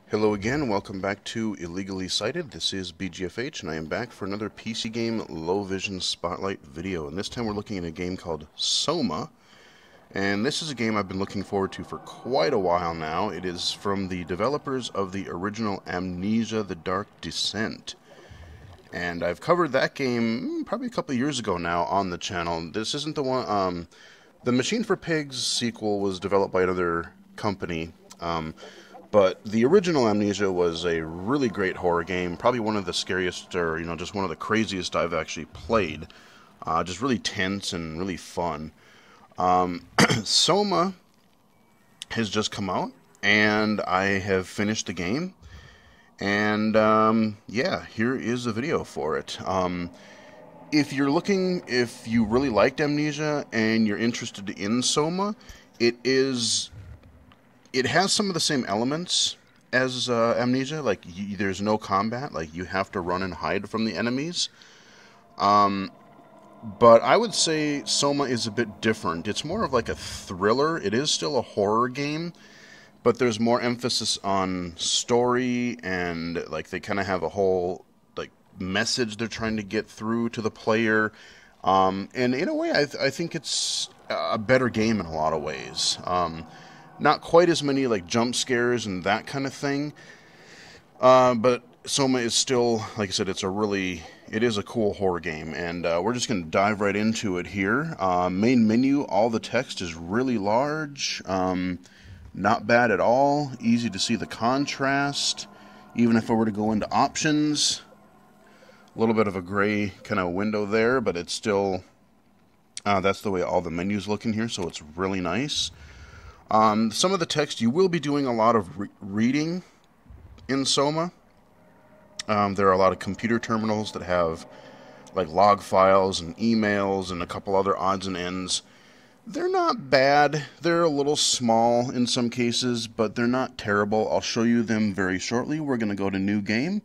Hello again, welcome back to Illegally Cited. This is BGFH, and I am back for another PC game low vision spotlight video. And this time we're looking at a game called SOMA. And this is a game I've been looking forward to for quite a while now. It is from the developers of the original Amnesia: The Dark Descent. And I've covered that game probably a couple of years ago now on the channel. This isn't the one. The Machine for Pigs sequel was developed by another company. But the original Amnesia was a really great horror game, probably one of the scariest, or just one of the craziest I've actually played. Just really tense and really fun. SOMA has just come out, and I have finished the game. And yeah, here is a video for it. If you really liked Amnesia and you're interested in SOMA, it has some of the same elements as Amnesia. Like, there's no combat. Like, you have to run and hide from the enemies. But I would say SOMA is a bit different. It's more of like a thriller. It is still a horror game, but there's more emphasis on story, and like they kind of have a whole like message they're trying to get through to the player. And in a way, I think it's a better game in a lot of ways. Not quite as many like jump scares and that kind of thing, but SOMA is still, like I said, it is a cool horror game, and we're just going to dive right into it here. Main menu, all the text is really large, not bad at all, easy to see the contrast. Even if I were to go into options, a little bit of a gray kind of window there, but it's still, that's the way all the menus look in here, so it's really nice. Some of the text, you will be doing a lot of reading in SOMA. There are a lot of computer terminals that have like log files and emails and a couple other odds and ends. They're not bad. They're a little small in some cases, but they're not terrible. I'll show you them very shortly. We're going to go to New Game.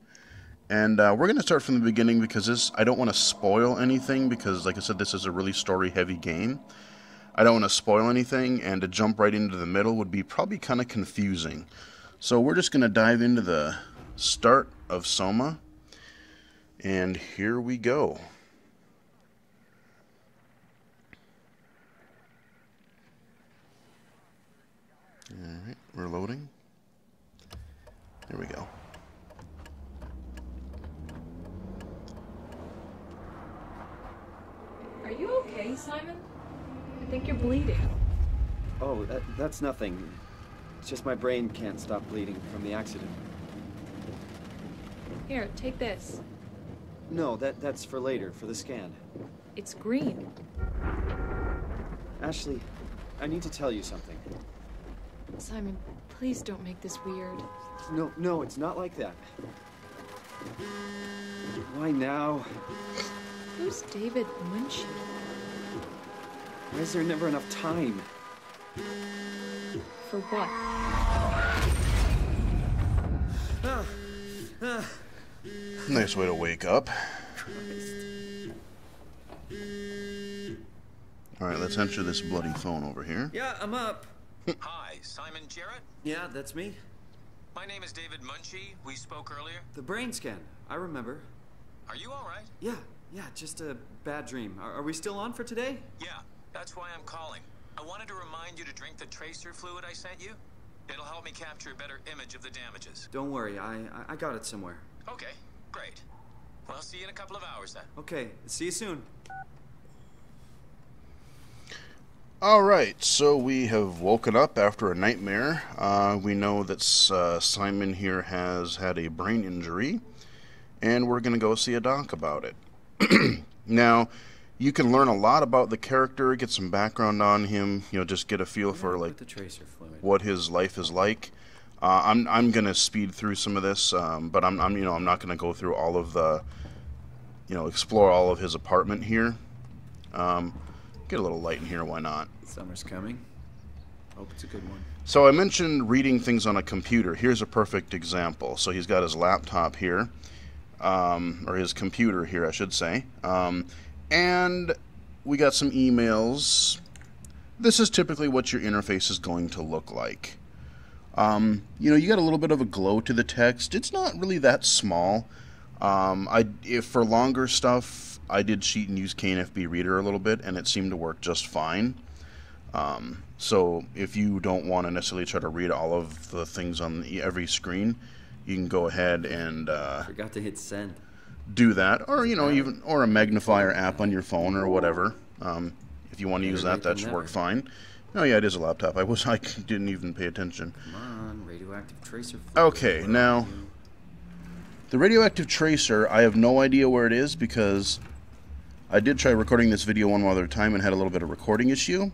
And we're going to start from the beginning because I don't want to spoil anything because, like I said, this is a really story-heavy game. I don't want to spoil anything, and to jump right into the middle would be probably kind of confusing. So we're just going to dive into the start of SOMA, and here we go. Alright, we're loading. There we go. Are you okay, Simon? I think you're bleeding. Oh, that's nothing. It's just my brain can't stop bleeding from the accident. Here, take this. No, that's for later, for the scan. It's green. Ashley, I need to tell you something. Simon, please don't make this weird. No, it's not like that. Why now? Who's David Munchie? Why is there never enough time? For what? Nice way to wake up. Alright, let's enter this bloody phone over here. Yeah, I'm up. Hi, Simon Jarrett. Yeah, that's me. My name is David Munchie. We spoke earlier. The brain scan. I remember. Are you all right? Yeah, just a bad dream. Are we still on for today? Yeah, that's why I'm calling. I wanted to remind you to drink the tracer fluid I sent you. It'll help me capture a better image of the damages. Don't worry, I got it somewhere. Okay, great. Well, I'll see you in a couple of hours then. Okay, see you soon. Alright, so we have woken up after a nightmare. We know that Simon here has had a brain injury, and we're going to go see a doc about it. Now, you can learn a lot about the character, get some background on him, just get a feel for like the tracer fluid. What his life is like. I'm going to speed through some of this, but I'm not going to go through all of the, explore all of his apartment here. Get a little light in here, why not? Summer's coming. Hope it's a good one. So I mentioned reading things on a computer. Here's a perfect example. So he's got his laptop here, or his computer here, I should say. And we got some emails. This is typically what your interface is going to look like. You got a little bit of a glow to the text. It's not really that small. If for longer stuff, I did cheat and use KNFB Reader a little bit, and it seemed to work just fine. So if you don't want to necessarily try to read all of the things on every screen, you can go ahead and Forgot to hit send. do that, or or a magnifier app on your phone or whatever. If you want to use that, that should work fine. Oh yeah, it is a laptop. I didn't even pay attention. Come on, radioactive tracer. Okay, now the radioactive tracer, I have no idea where it is because I did try recording this video one other time and had a little bit of recording issue.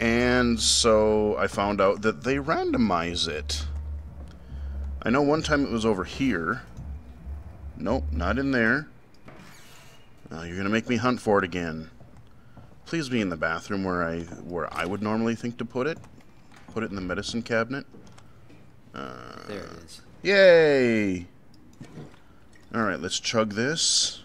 And so I found out that they randomize it. I know one time it was over here. Nope, not in there. You're gonna make me hunt for it again. Please be in the bathroom where I would normally think to put it. Put it in the medicine cabinet. There it is. Yay! Alright, let's chug this.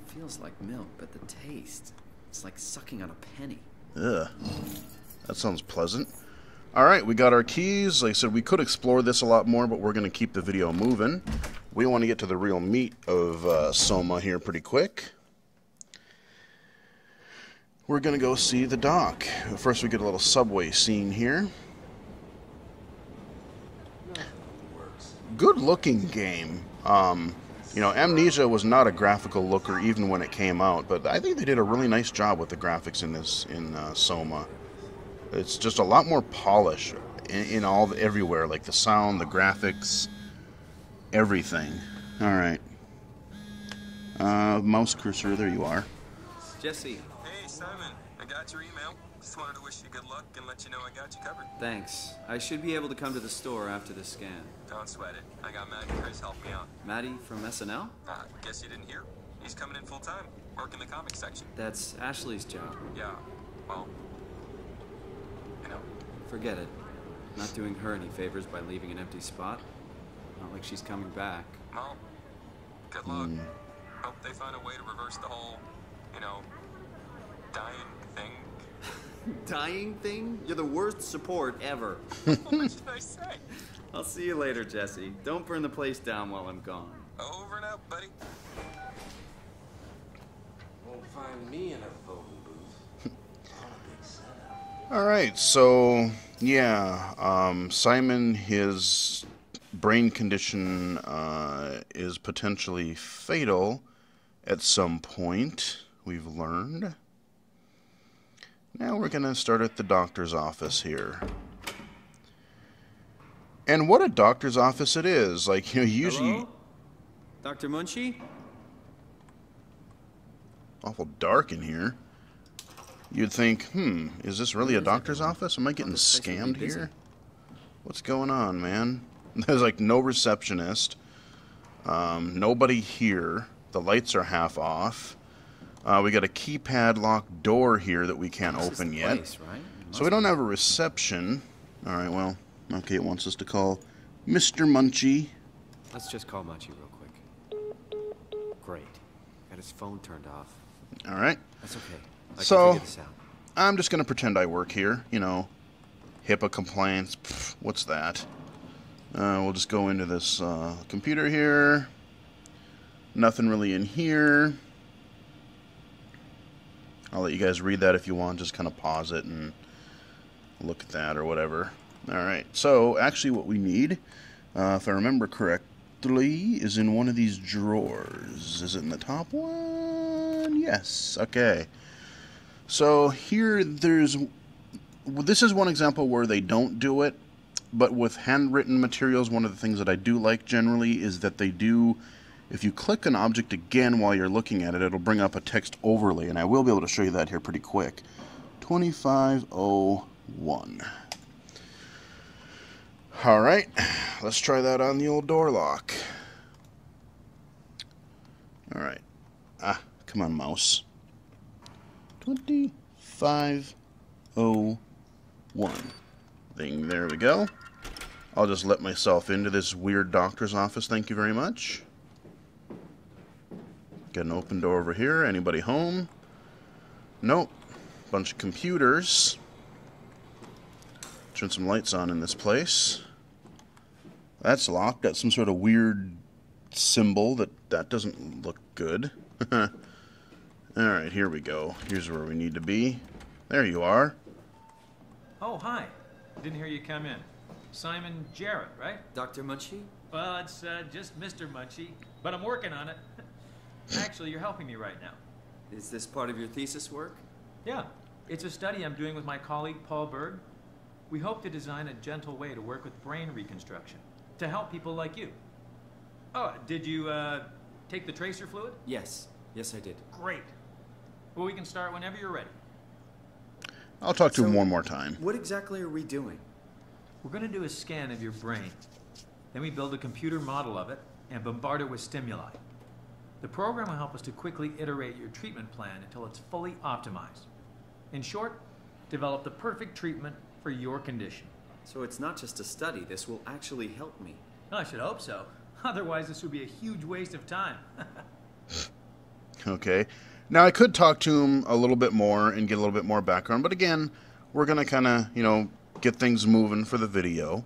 Feels like milk, but the taste, it's like sucking on a penny. Ugh. That sounds pleasant. Alright, we got our keys. Like I said, we could explore this a lot more, but we're going to keep the video moving. We want to get to the real meat of SOMA here pretty quick. We're going to go see the dock. First, we get a little subway scene here. Good looking game. Amnesia was not a graphical looker even when it came out, but I think they did a really nice job with the graphics in SOMA. It's just a lot more polish everywhere, like the sound, the graphics, everything. All right. Mouse cursor, there you are. Jesse. Hey, Simon. I got your email. Just wanted to wish you good luck and let you know I got you covered. Thanks. I should be able to come to the store after the scan. Don't sweat it. I got Matt and Chris helping me out. Maddie from SNL? Guess you didn't hear? He's coming in full time, working the comics section. That's Ashley's job. Yeah, well, Forget it. Not doing her any favors by leaving an empty spot. Not like she's coming back. Well, good luck. Hope they find a way to reverse the whole, dying thing. Dying thing? You're the worst support ever. What should I say? I'll see you later, Jesse. Don't burn the place down while I'm gone. Over and out, buddy. Won't find me in a voting booth. Alright, so, yeah, Simon, his brain condition is potentially fatal at some point, we've learned. Now we're going to start at the doctor's office here. And what a doctor's office it is. Like, usually... Hello? Dr. Munchie? Awful dark in here. You'd think, is this really a doctor's office? Am I getting scammed here? What's going on, man? There's like no receptionist. Nobody here. The lights are half off. We got a keypad locked door here that we can't open yet. Place, right? So we don't have a reception. Alright, well, okay, it wants us to call Mr. Munchie. Let's just call Munchie real quick. Great. Got his phone turned off. Alright. That's okay. I So, can figure this out. I'm just going to pretend I work here. HIPAA compliance. Pff, what's that? We'll just go into this computer here. Nothing really in here. I'll let you guys read that if you want. Just kind of pause it and look at that or whatever. Alright, so actually what we need, if I remember correctly, is in one of these drawers. Is it in the top one? Yes. Okay. So here this is one example where they don't do it, but with handwritten materials, one of the things that I do like generally is that they do, if you click an object again while you're looking at it, it'll bring up a text overlay, and I will be able to show you that here pretty quick. 2501. Alright, let's try that on the old door lock. Alright. Come on, mouse. 2501. Thing, there we go. I'll just let myself into this weird doctor's office, thank you very much. Got an open door over here. Anybody home? Nope. Bunch of computers. Turn some lights on in this place. That's locked. Got some sort of weird symbol that doesn't look good. Alright, here we go. Here's where we need to be. There you are. Oh, hi. Didn't hear you come in. Simon Jarrett, right? Dr. Munchie? Well, it's just Mr. Munchie, but I'm working on it. Actually, you're helping me right now. Is this part of your thesis work? Yeah, it's a study I'm doing with my colleague, Paul Berg. We hope to design a gentle way to work with brain reconstruction, to help people like you. Oh, did you, take the tracer fluid? Yes. Yes, I did. Great. Well, we can start whenever you're ready. I'll talk to him So, one more time. What exactly are we doing? We're going to do a scan of your brain. Then we build a computer model of it and bombard it with stimuli. The program will help us to quickly iterate your treatment plan until it's fully optimized. In short, develop the perfect treatment for your condition. So it's not just a study. This will actually help me. Well, I should hope so. Otherwise, this would be a huge waste of time. Okay. Now, I could talk to him a little bit more and get a little bit more background, but again, we're going to kind of, get things moving for the video.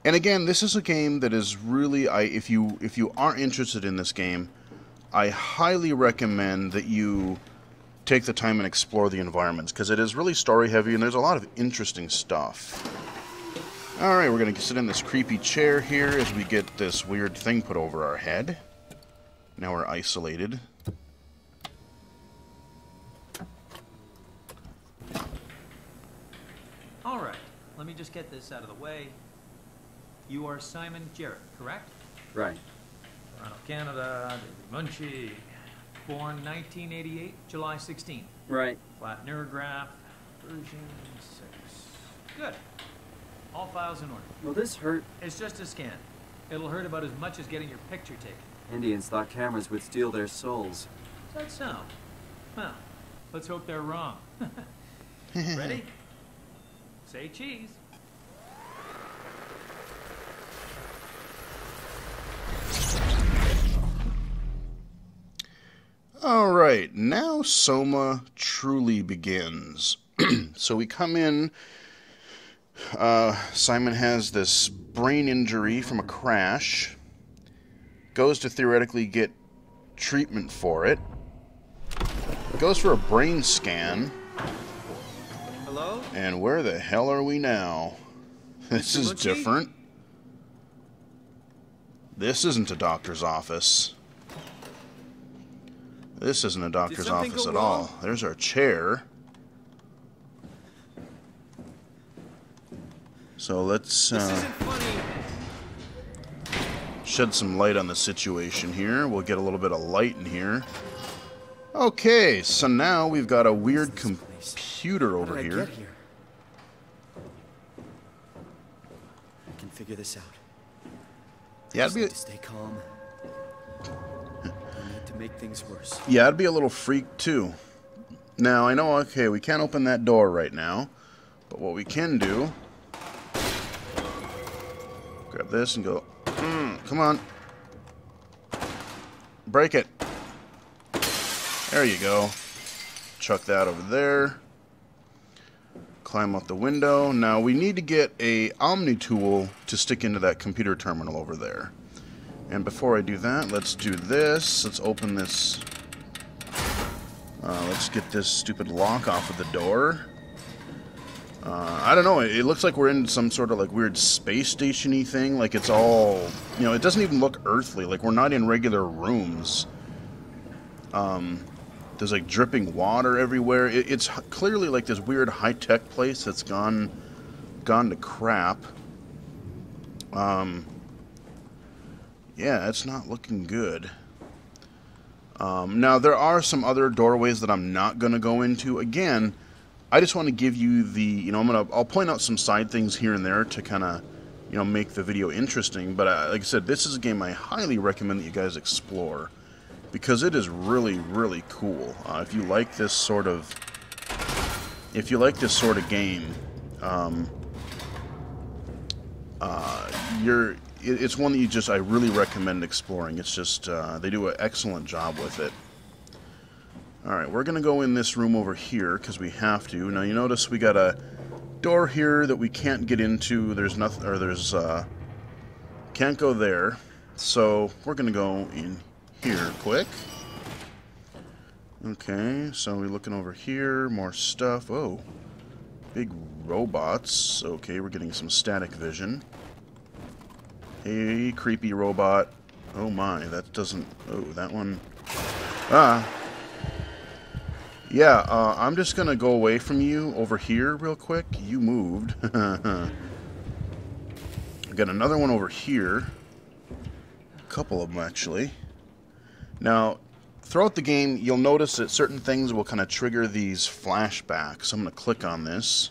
And again, this is a game that is really, if you are interested in this game, I highly recommend that you take the time and explore the environments, because it is really story heavy and there's a lot of interesting stuff. Alright, we're going to sit in this creepy chair here as we get this weird thing put over our head. Now we're isolated. All right, let me just get this out of the way. You are Simon Jarrett, correct? Right. Toronto, Canada, David Munchie. Born 1988, July 16. Right. Flat neurograph, version 6. Good. All files in order. Will this hurt? It's just a scan. It'll hurt about as much as getting your picture taken. Indians thought cameras would steal their souls. Does that so? Well, let's hope they're wrong. Ready? Say cheese. Alright, now SOMA truly begins. So we come in, Simon has this brain injury from a crash, goes to theoretically get treatment for it, goes for a brain scan, Hello? and where the hell are we now? This Mr. is Munchie? different. This isn't a doctor's office. This isn't a doctor's something office go at all. wrong? There's our chair. So let's This isn't funny. shed some light on the situation here. We'll get a little bit of light in here. Okay, so now we've got a weird computer How over did I here. get here? I can figure this out. Yeah, Just need to stay calm. I need to make things worse. it'd be a little freak too. Now I know, okay, we can't open that door right now, but what we can do, grab this and go, come on, break it. There you go. Chuck that over there. Climb up the window. Now we need to get a Omni tool to stick into that computer terminal over there. And before I do that, let's do this. Let's open this. Let's get this stupid lock off of the door. I don't know. It looks like we're in some sort of like weird space station-y thing. Like it's all, it doesn't even look earthly. Like we're not in regular rooms. There's like dripping water everywhere. It's clearly like this weird high-tech place that's gone to crap. Yeah, it's not looking good. Now, there are some other doorways that I'm not going to go into. Again, I just want to give you the, I'll point out some side things here and there to kind of, make the video interesting. But like I said, this is a game I highly recommend that you guys explore, because it is really, really cool. If you like this sort of game, it's one that I really recommend exploring. It's just, they do an excellent job with it. Alright, we're gonna go in this room over here, because we have to. Now, you notice we got a door here that we can't get into. There's nothing, or there's, can't go there. So, we're gonna go in here quick. Okay, so we're looking over here, more stuff. Oh, big robots. Okay, we're getting some static vision. Hey, creepy robot. Oh my, that doesn't... Oh, that one... Ah. Yeah, I'm just gonna go away from you over here real quick. You moved. I got another one over here. A couple of them, actually. Now, throughout the game, you'll notice that certain things will kind of trigger these flashbacks. I'm gonna click on this.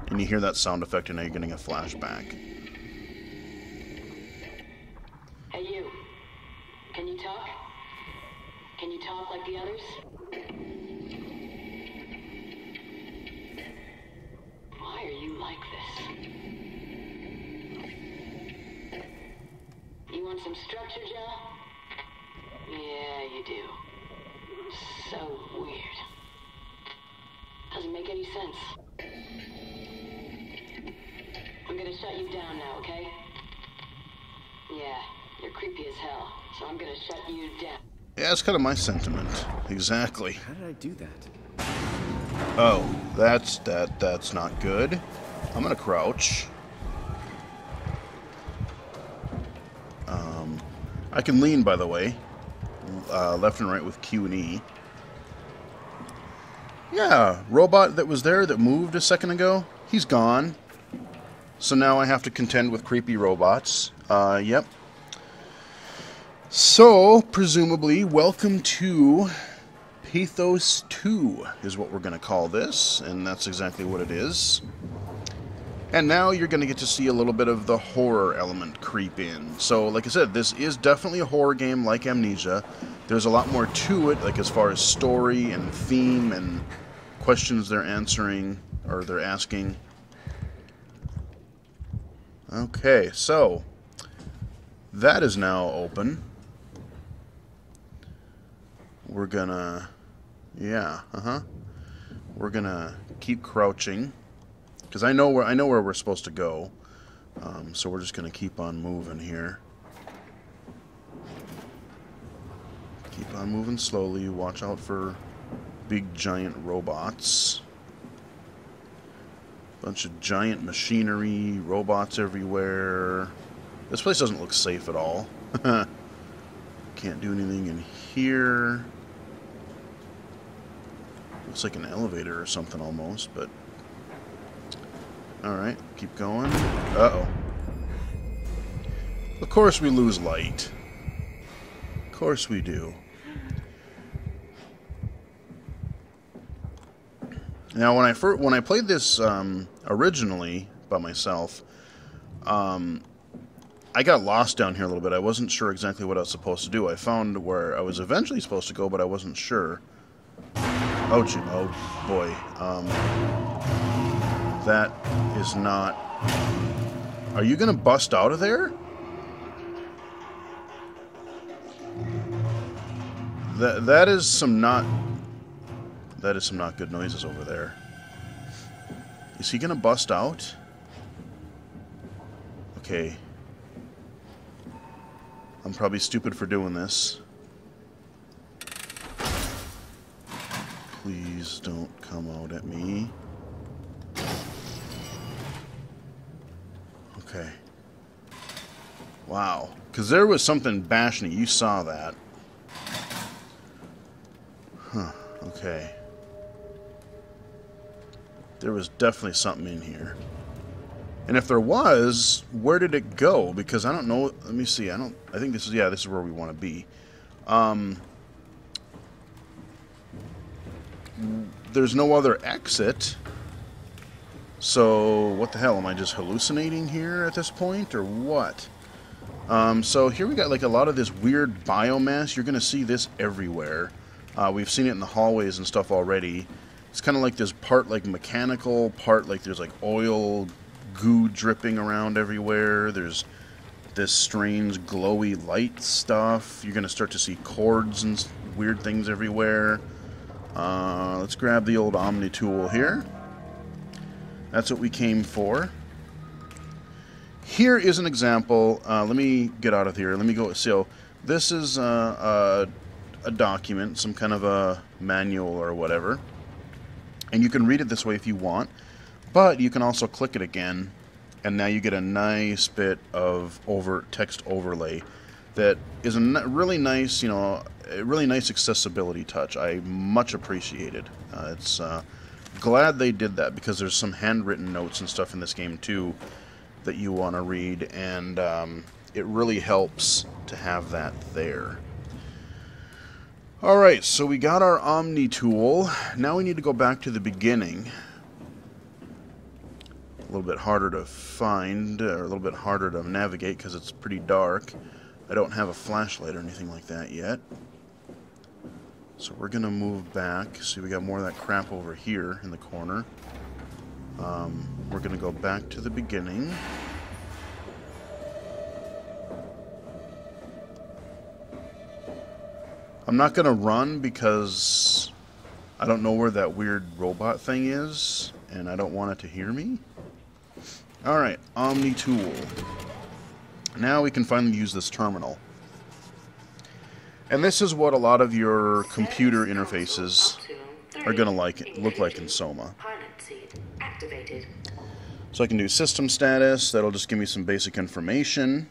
And you hear that sound effect, and now you're getting a flashback. Hey, you. Can you talk? Can you talk like the others? Why are you like this? You want some structure, Joe? Yeah, you do. So weird. Doesn't make any sense. I'm gonna shut you down now, okay? Yeah, you're creepy as hell, so I'm gonna shut you down. Yeah, that's kind of my sentiment. Exactly. How did I do that? Oh, that's not good. I'm gonna crouch. I can lean, by the way. Left and right with Q and E. Yeah, robot that was there that moved a second ago, he's gone. So now I have to contend with creepy robots. Yep. So, presumably, welcome to Pathos 2 is what we're going to call this, and that's exactly what it is. And now you're going to get to see a little bit of the horror element creep in. So, like I said, this is definitely a horror game like Amnesia. There's a lot more to it, like as far as story and theme and questions they're answering, or they're asking. Okay, so that is now open. We're gonna, yeah, we're gonna keep crouching because I know where we're supposed to go. So we're just gonna keep on moving here. Keep on moving slowly. Watch out for big giant robots. Bunch of giant machinery, robots everywhere. This place doesn't look safe at all. Can't do anything in here. Looks like an elevator or something almost, but... Alright, keep going. Uh-oh. Of course we lose light. Of course we do. Now, when I played this originally by myself, I got lost down here a little bit. I wasn't sure exactly what I was supposed to do. I found where I was eventually supposed to go, but I wasn't sure. Oh, gee, oh boy. That is not... Are you going to bust out of there? That is some not good noises over there. Is he going to bust out? Okay. I'm probably stupid for doing this. Please don't come out at me. Okay. Wow. Because there was something bashing you. You saw that. Huh. Okay. There was definitely something in here. And if there was, where did it go? Because I don't know. Let me see. I think this is, yeah, this is where we want to be. There's no other exit. So, what the hell? Am I just hallucinating here at this point, or what? So here we got like a lot of this weird biomass. You're going to see this everywhere. We've seen it in the hallways and stuff already. It's kind of like this part like mechanical, part like there's like oil goo dripping around everywhere. There's this strange glowy light stuff. You're going to start to see cords and weird things everywhere. Let's grab the old Omni tool here. That's what we came for. Here is an example. Let me get out of here. Let me go. So this is a document, some kind of a manual or whatever. And you can read it this way if you want. But you can also click it again. And now you get a nice bit of text overlay that is a really nice, a really nice accessibility touch. I much appreciate it. It's glad they did that because there's some handwritten notes and stuff in this game too that you want to read, and it really helps to have that there. Alright, so we got our Omni tool. Now we need to go back to the beginning. A little bit harder to find, or a little bit harder to navigate because it's pretty dark. I don't have a flashlight or anything like that yet. So we're going to move back. See, we got more of that crap over here in the corner. We're going to go back to the beginning. I'm not going to run because I don't know where that weird robot thing is, and I don't want it to hear me. Alright, Omni tool. Now we can finally use this terminal. And this is what a lot of your computer interfaces are going to look like in SOMA. So I can do system status. That'll just give me some basic information.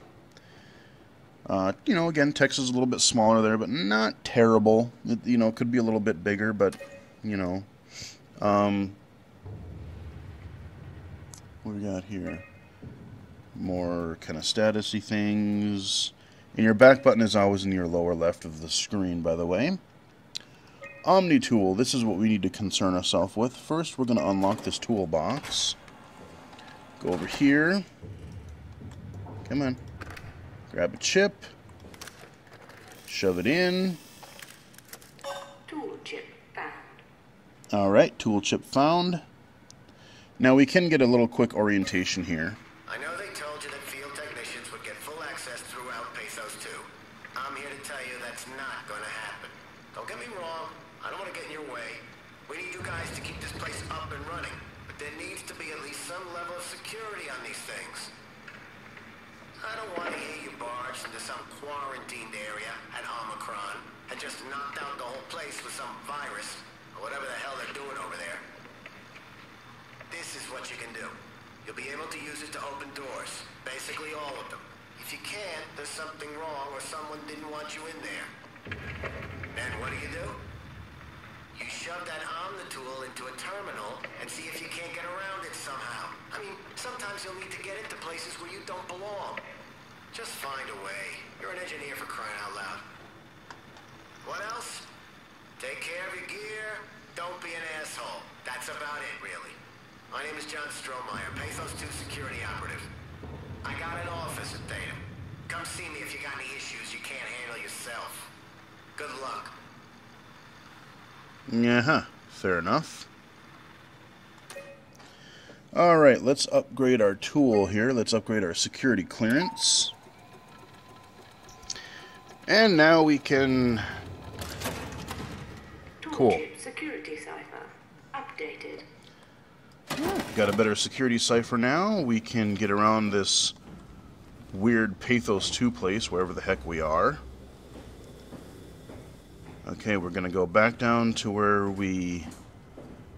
Again, text is a little bit smaller there, but not terrible. It could be a little bit bigger, but, what we got here? More kind of status-y things. And your back button is always in your lower left of the screen, by the way. Omni tool. This is what we need to concern ourselves with. First, we're going to unlock this toolbox. Go over here. Come on. Grab a chip. Shove it in. Tool chip found. Alright, tool chip found. Now we can get a little quick orientation here. I know they told you that field technicians would get full access throughout Pathos 2. I'm here to tell you that's not going to happen. Don't get me wrong, I don't want to get in your way. We need you guys to keep this place up and running, but there needs to be at least some level of security on these things. I don't want to hear you barge into some quarantined area at Omicron and just knocked out the whole place with some virus, or whatever the hell they're doing over there. This is what you can do. You'll be able to use it to open doors. Basically all of them. If you can't, there's something wrong or someone didn't want you in there. Then what do? You shove that Omni tool into a terminal and see if you can't get around it somehow. I mean, sometimes you'll need to get into places where you don't belong. Just find a way. You're an engineer, for crying out loud. What else? Take care of your gear. Don't be an asshole. That's about it, really. My name is John Strohmeyer, Pathos 2 security operative. I got an office at Theta. Come see me if you got any issues you can't handle yourself. Good luck. Yeah, fair enough. Alright, let's upgrade our tool here. Let's upgrade our security clearance. And now we can... Cool. Security cipher updated. Got a better security cipher now. We can get around this weird Pathos 2 place, wherever the heck we are. Okay, we're going to go back down to where we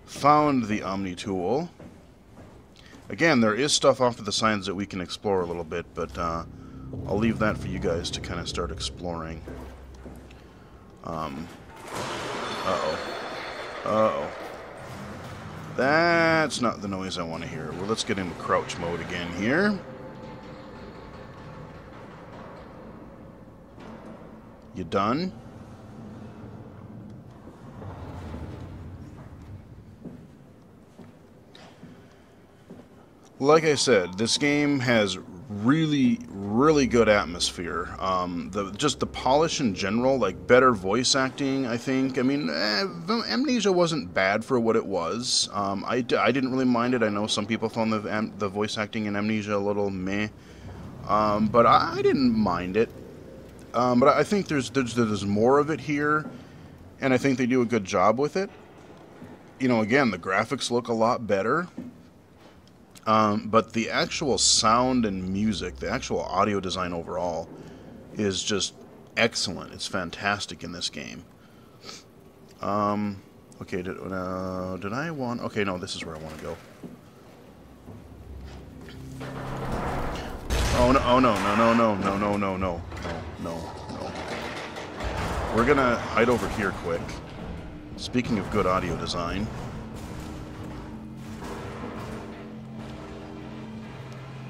found the Omni tool. Again, there is stuff off to the sides that we can explore a little bit, but I'll leave that for you guys to kind of start exploring. Uh-oh. Uh-oh. That's not the noise I want to hear. Well, let's get into crouch mode again here. You done? Like I said, this game has really, really good atmosphere. Just the polish in general, like better voice acting, I think. I mean, Amnesia wasn't bad for what it was. I didn't really mind it. I know some people found the voice acting in Amnesia a little meh, but I didn't mind it. But I think there's more of it here, and I think they do a good job with it. You know, again, the graphics look a lot better, but the actual sound and music, the actual audio design overall, is just excellent. It's fantastic in this game. Okay, did I want... Okay, no, this is where I want to go. Oh, no, oh, no, no, no, no, no, no, no, no, no, no. We're gonna hide over here quick. Speaking of good audio design.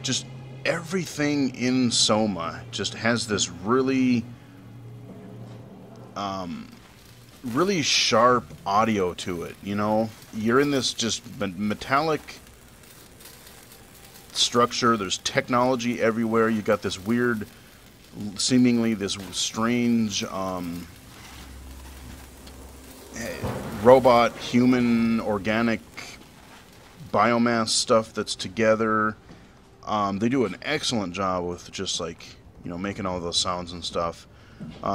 Just everything in SOMA just has this really... really sharp audio to it, you know? You're in this just metallic structure, there's technology everywhere, you got this weird, seemingly this strange, robot, human, organic biomass stuff that's together. They do an excellent job with just like, you know, making all those sounds and stuff.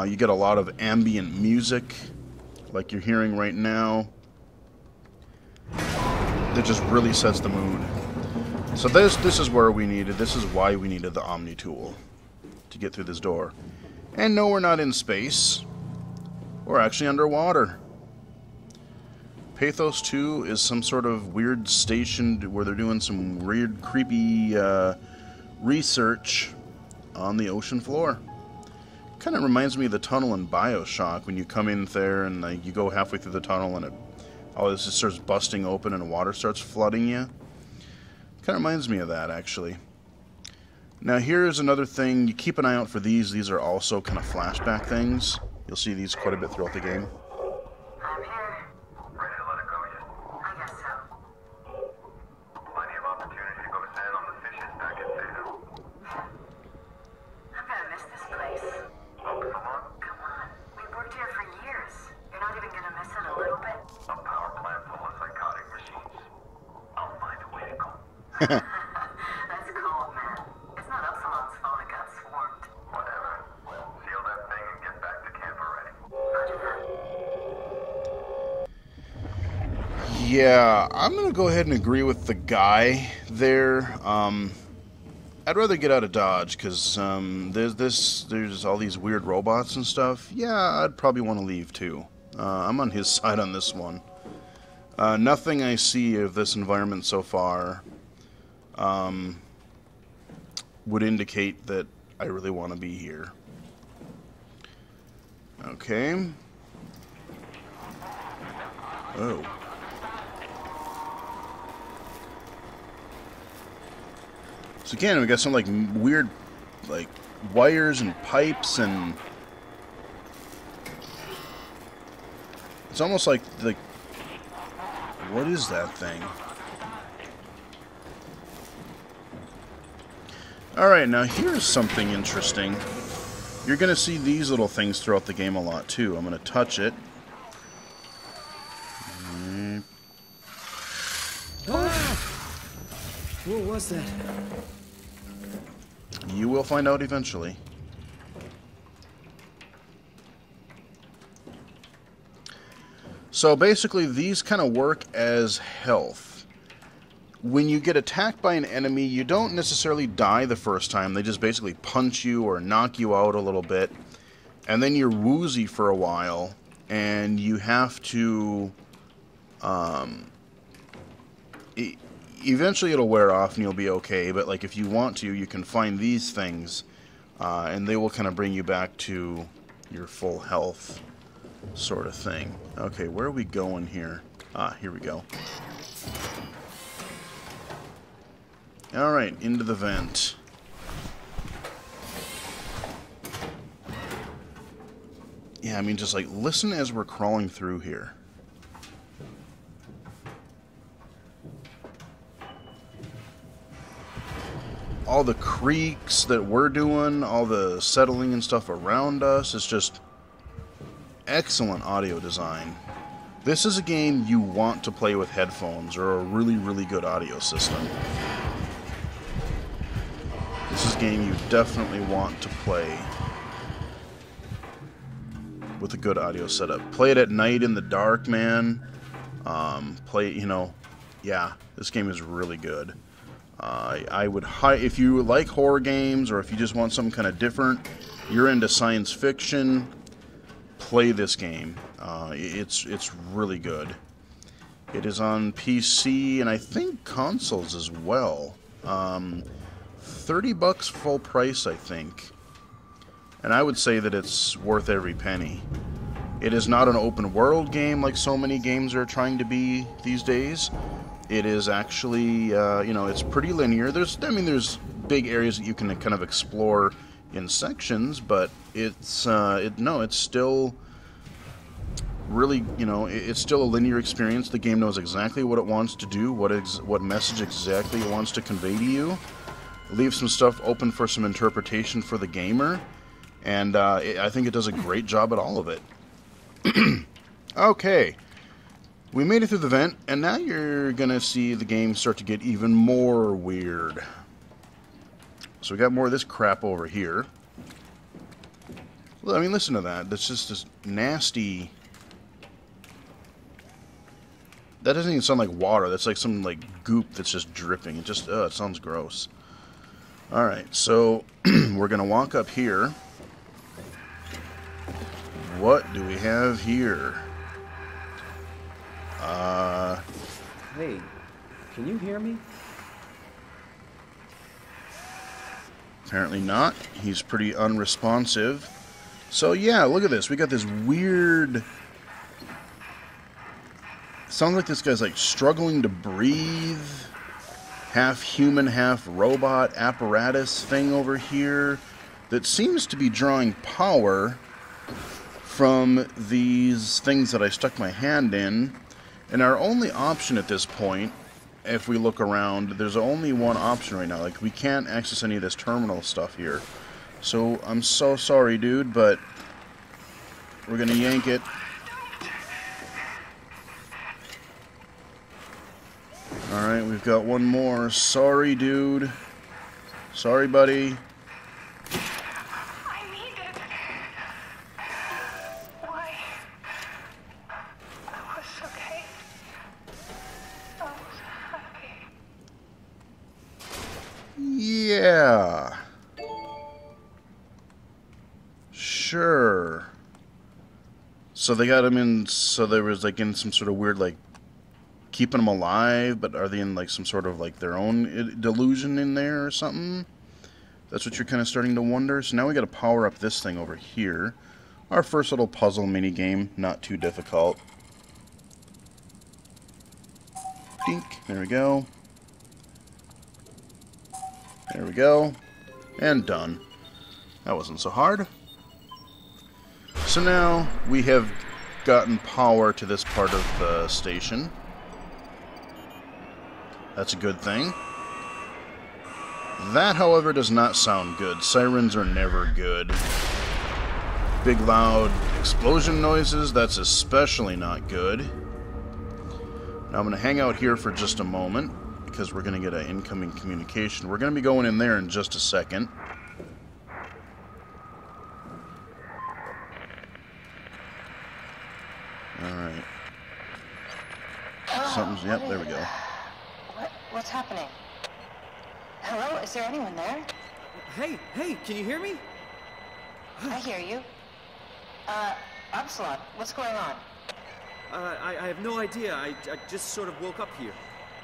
You get a lot of ambient music, like you're hearing right now, that just really sets the mood. So this is where we needed, this is why we needed the Omni tool to get through this door. And no, we're not in space. We're actually underwater. Pathos 2 is some sort of weird station where they're doing some weird, creepy research on the ocean floor. Kind of reminds me of the tunnel in BioShock when you come in there and you go halfway through the tunnel and this just starts busting open and water starts flooding you. Kind of reminds me of that, actually. Now here's another thing. You keep an eye out for these. These are also kind of flashback things. You'll see these quite a bit throughout the game. I'm here. Ready to let it go yet? I guess so. Plenty of opportunity to go sand on the fishes back at Theta. I'm gonna miss this place. Oh, come on. Come on. We've worked here for years. You're not even gonna miss it a little bit? A power plant full of psychotic machines. I'll find a way to go. That's cold, man. It's not Upsilon's fault it got swarmed. Whatever. Seal that thing and get back to camp already. Yeah, I'm gonna go ahead and agree with the guy there. I'd rather get out of Dodge because there's all these weird robots and stuff. Yeah, I'd probably want to leave too. I'm on his side on this one. Nothing I see of this environment so far would indicate that I really want to be here. Okay. Oh. So again, we got some like weird like wires and pipes, and it's almost like what is that thing? Alright, now here's something interesting. You're going to see these little things throughout the game a lot too. I'm going to touch it. What was that? You will find out eventually. So basically these kind of work as health. When you get attacked by an enemy, you don't necessarily die the first time. They just basically punch you or knock you out a little bit. And then you're woozy for a while. And you have to... eventually it'll wear off and you'll be okay. But like if you want to, you can find these things. And they will kind of bring you back to your full health sort of thing. Okay, where are we going here? Ah, here we go. Alright, into the vent. Yeah, I mean, just like, listen as we're crawling through here. All the creaks that we're doing, all the settling and stuff around us, is just excellent audio design. This is a game you want to play with headphones or a really, really good audio system. This is a game you definitely want to play with a good audio setup. Play it at night in the dark, man. Yeah, this game is really good. I would if you like horror games, or if you just want something kind of different, you're into science fiction, play this game. It's really good. It is on PC and I think consoles as well. $30 full price, I think. And I would say that it's worth every penny. It is not an open world game like so many games are trying to be these days. It is actually, it's pretty linear. There's big areas that you can kind of explore in sections, but it's still really, it's still a linear experience. The game knows exactly what it wants to do, what message exactly it wants to convey to you. Leave some stuff open for some interpretation for the gamer, and I think it does a great job at all of it. Okay, we made it through the vent, and now you're gonna see the game start to get even more weird. So we got more of this crap over here. Well, I mean, listen to that. That's just this nasty... That doesn't even sound like water. That's like some like goop that's just dripping. It just, it sounds gross. Alright, so we're gonna walk up here. What do we have here? Hey, can you hear me? Apparently not. He's pretty unresponsive. So yeah, look at this. We got this weird... Sounds like this guy's like struggling to breathe. Half human, half robot apparatus thing over here that seems to be drawing power from these things that I stuck my hand in. And our only option at this point, if we look around, there's only one option right now. Like, we can't access any of this terminal stuff here. So, I'm so sorry, dude, but we're gonna yank it. Alright, we've got one more. Sorry, dude. Sorry, buddy. I need it. Why? I was okay. I was happy. Yeah. Sure. So they got him in, so there was like in some sort of weird like keeping them alive, but are they in like some sort of like their own delusion in there or something? That's what you're kind of starting to wonder. So now we got to power up this thing over here. Our first little puzzle mini game, not too difficult. Dink, there we go. There we go. And done. That wasn't so hard. So now we have gotten power to this part of the station. That's a good thing. That, however, does not sound good. Sirens are never good. Big, loud explosion noises, that's especially not good. Now I'm going to hang out here for just a moment, because we're going to get an incoming communication. We're going to be going in there in just a second. Alright. Something's... Yep, there we go. What's happening? Hello? Is there anyone there? Hey, can you hear me? I hear you. Upsilon, what's going on? I have no idea. I just sort of woke up here.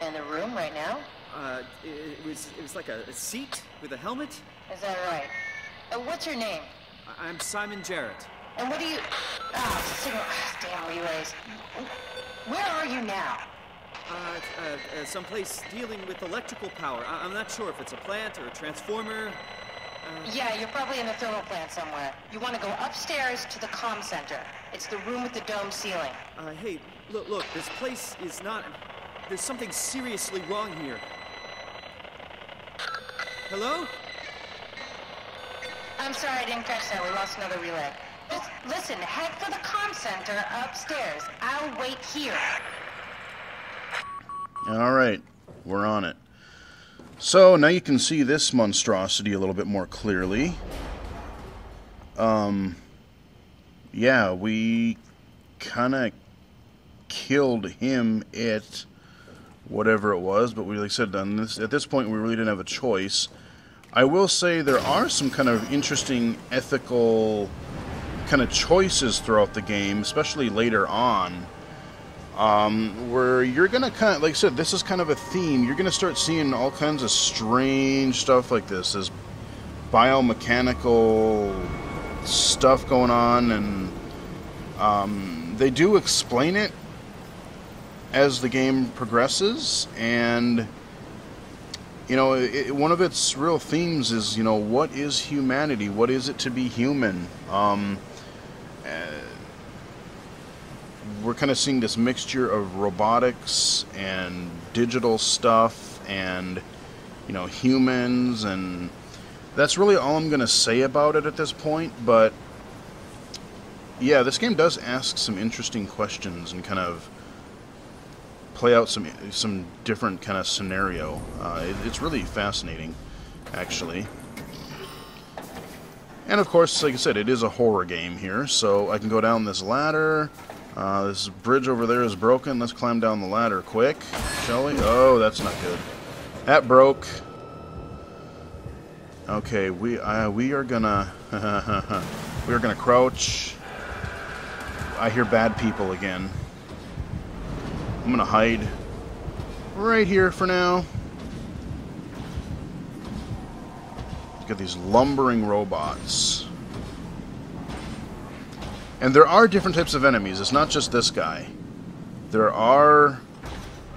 In the room right now? It was like a seat with a helmet. Is that right? What's your name? I'm Simon Jarrett. And what do you... signal... Damn relays. Where are you now? Someplace dealing with electrical power. I'm not sure if it's a plant or a transformer. Yeah, you're probably in the thermal plant somewhere. You want to go upstairs to the comm center. It's the room with the dome ceiling. Hey, look, this place is not... There's something seriously wrong here. Hello? I'm sorry, I didn't catch that. We lost another relay. Just listen, head for the comm center upstairs. I'll wait here. Alright, we're on it. So, now you can see this monstrosity a little bit more clearly. yeah, we kind of killed him, whatever it was, but like I said, at this point, we really didn't have a choice. I will say there are some kind of interesting ethical kind of choices throughout the game, especially later on, where you're going to kind of, like I said, this is kind of a theme. You're going to start seeing all kinds of strange stuff like this biomechanical stuff going on, and they do explain it as the game progresses, and one of its real themes is, what is humanity? What is it to be human? We're kind of seeing this mixture of robotics and digital stuff and, humans, and that's really all I'm going to say about it at this point. But, yeah, this game does ask some interesting questions and kind of play out some different kind of scenario. It's really fascinating, actually. And of course, like I said, it is a horror game here, so I can go down this ladder. This bridge over there is broken. Let's climb down the ladder quick, shall we? Oh, that's not good. That broke. Okay, we are gonna we are gonna crouch. I hear bad people again. I'm gonna hide right here for now. Got these lumbering robots. And there are different types of enemies. It's not just this guy. There are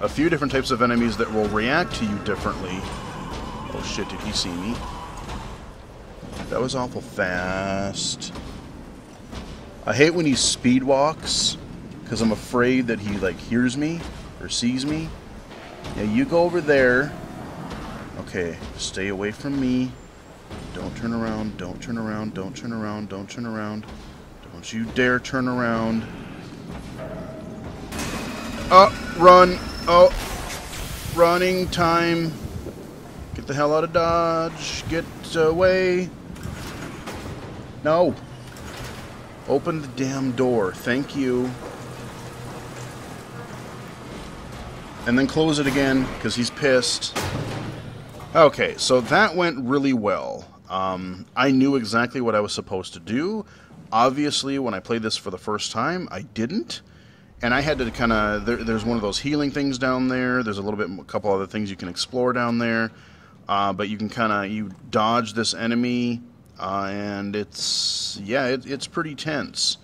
a few different types of enemies that will react to you differently. Oh shit, did he see me? That was awful fast. I hate when he speed walks, because I'm afraid that he, hears me or sees me. Yeah, you go over there. Okay, stay away from me. Don't turn around, don't turn around, don't turn around, don't turn around. Don't you dare turn around. Oh, run. Oh, running time. Get the hell out of Dodge. Get away. No. Open the damn door. Thank you. And then close it again, because he's pissed. Okay, so that went really well. I knew exactly what I was supposed to do. Obviously, when I played this for the first time, I didn't. And I had to kind of... There's one of those healing things down there. There's a couple other things you can explore down there. But you can kind of... You dodge this enemy, and it's pretty tense.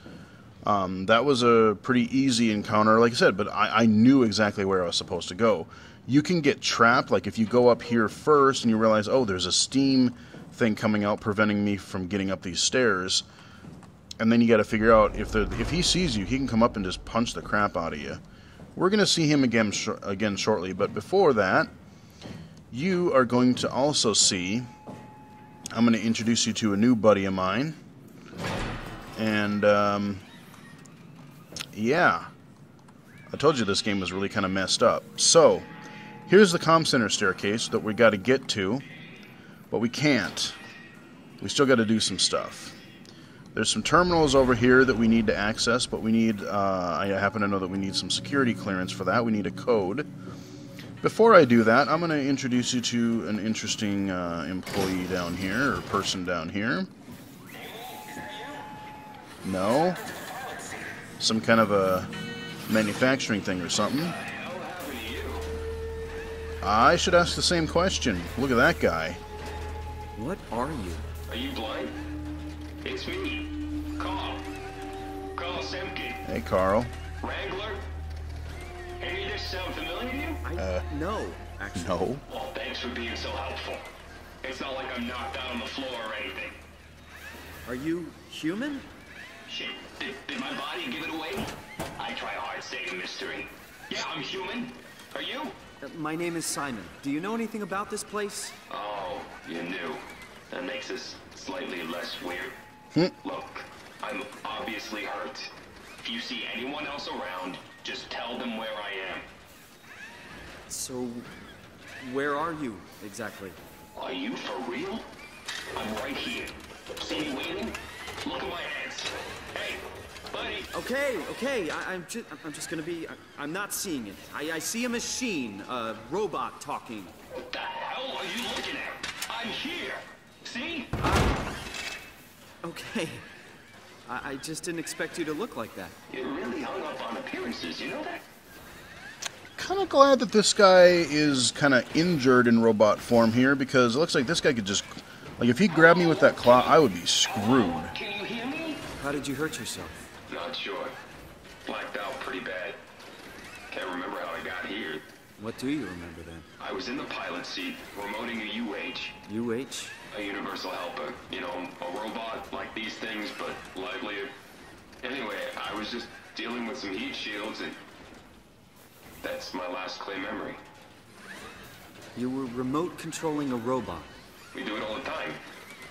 That was a pretty easy encounter, like I said, but I knew exactly where I was supposed to go. You can get trapped, like if you go up here first and you realize, oh, there's a steam thing coming out preventing me from getting up these stairs, and then you got to figure out if he sees you, he can come up and just punch the crap out of you. We're going to see him again shortly, but before that, you are going to also see, I'm going to introduce you to a new buddy of mine, and yeah, I told you this game was really kind of messed up. So, here's the comm center staircase that we got to get to, but we can't. We still got to do some stuff. There's some terminals over here that we need to access, but we need, I happen to know that we need some security clearance for that. We need a code. Before I do that, I'm going to introduce you to an interesting employee down here, or person down here. No? Some kind of a manufacturing thing or something. I should ask the same question. Look at that guy. What are you? Are you blind? It's me, Carl. Carl Semkin. Hey, Carl. Wrangler? Any of this sound familiar to you? No, actually. No. Well, thanks for being so helpful. It's not like I'm knocked out on the floor or anything. Are you human? Shit, did my body give it away? I try hard staying a mystery. Yeah, I'm human. Are you? My name is Simon. Do you know anything about this place? Oh, you knew. That makes this slightly less weird. Look, I'm obviously hurt. If you see anyone else around, just tell them where I am. So, where are you, exactly? Are you for real? I'm right here. See me waiting? Look at my hands. Hey, sweaty. Okay. I'm just gonna be. I'm not seeing it. I see a machine, a robot talking. What the hell are you looking at? I'm here. See? Okay. I just didn't expect you to look like that. You're really hung up on appearances, you know that? Kind of glad that this guy is kind of injured in robot form here, because it looks like this guy could just, like, if he grabbed me with that claw, I would be screwed. Can you hear me? How did you hurt yourself? Not sure. Blacked out pretty bad. Can't remember how I got here. What do you remember then? I was in the pilot seat, remoting a UH. UH? A universal helper. You know, a robot like these things, but livelier. Anyway, I was just dealing with some heat shields, and that's my last clear memory. You were remote controlling a robot. We do it all the time.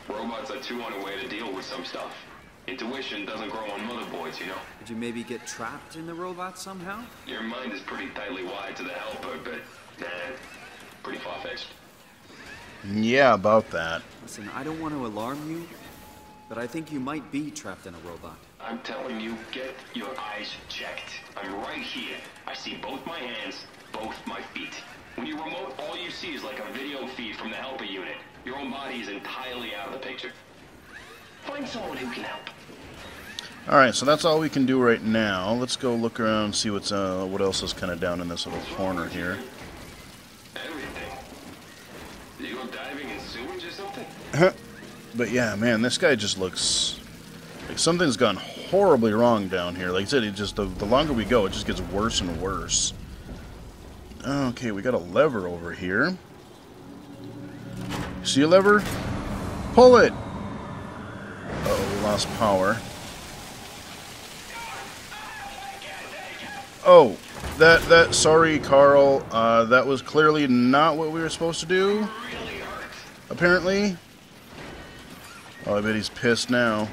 Robots are too on a way to deal with some stuff. Intuition doesn't grow on motherboards, you know? Did you maybe get trapped in the robot somehow? Your mind is pretty tightly wired to the helper, but, pretty far-fetched. Yeah, about that. Listen, I don't want to alarm you, but I think you might be trapped in a robot. I'm telling you, get your eyes checked. I'm right here. I see both my hands, both my feet. When you remote, all you see is like a video feed from the helper unit. Your own body is entirely out of the picture. Find someone who can help. Alright, so that's all we can do right now. Let's go look around and see what else is kind of down in this little corner here. Everything. Did you go diving in sewage or something? But yeah, man, this guy just looks like something's gone horribly wrong down here. Like I said, it just the longer we go, it just gets worse and worse. Okay, we got a lever over here. See a lever? Pull it! Uh-oh, we lost power. Oh, sorry, Carl. That was clearly not what we were supposed to do. Apparently. Oh, I bet he's pissed now.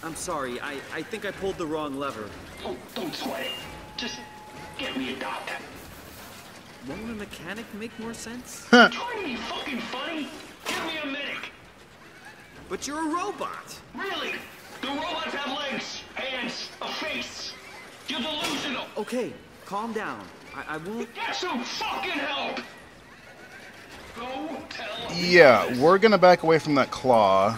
I'm sorry, I think I pulled the wrong lever. Oh, don't sweat it. Just get me a doctor. Won't a mechanic make more sense? Trying to be fucking funny? Give me a medic. But you're a robot. Really? The robots have legs, hands, a face. You're delusional. Okay, calm down. I won't... Get some fucking help! Go tell me. Yeah, we're gonna back away from that claw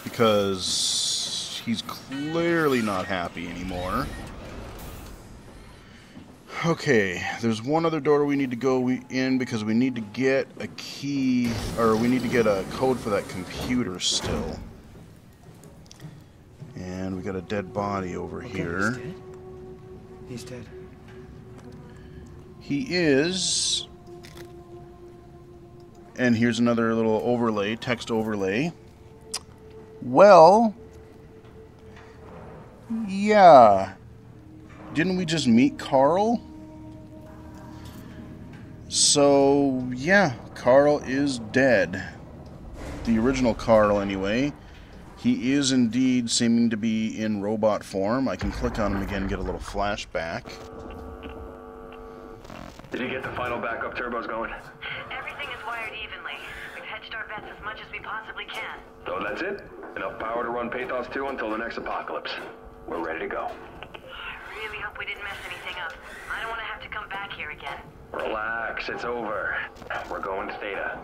because he's clearly not happy anymore. Okay, there's one other door we need to go in because we need to get a key, or we need to get a code for that computer still. And we got a dead body over here. He's dead? He's dead. He is. And here's another little overlay, text overlay. Well, yeah. Didn't we just meet Carl? So, yeah, Carl is dead. The original Carl, anyway. He is indeed seeming to be in robot form. I can click on him again and get a little flashback. Did you get the final backup turbos going? Everything is wired evenly. We've hedged our bets as much as we possibly can. So that's it? Enough power to run Pathos 2 until the next apocalypse. We're ready to go. I really hope we didn't mess anything up. I don't want to have to come back here again. Relax, it's over. We're going to Theta.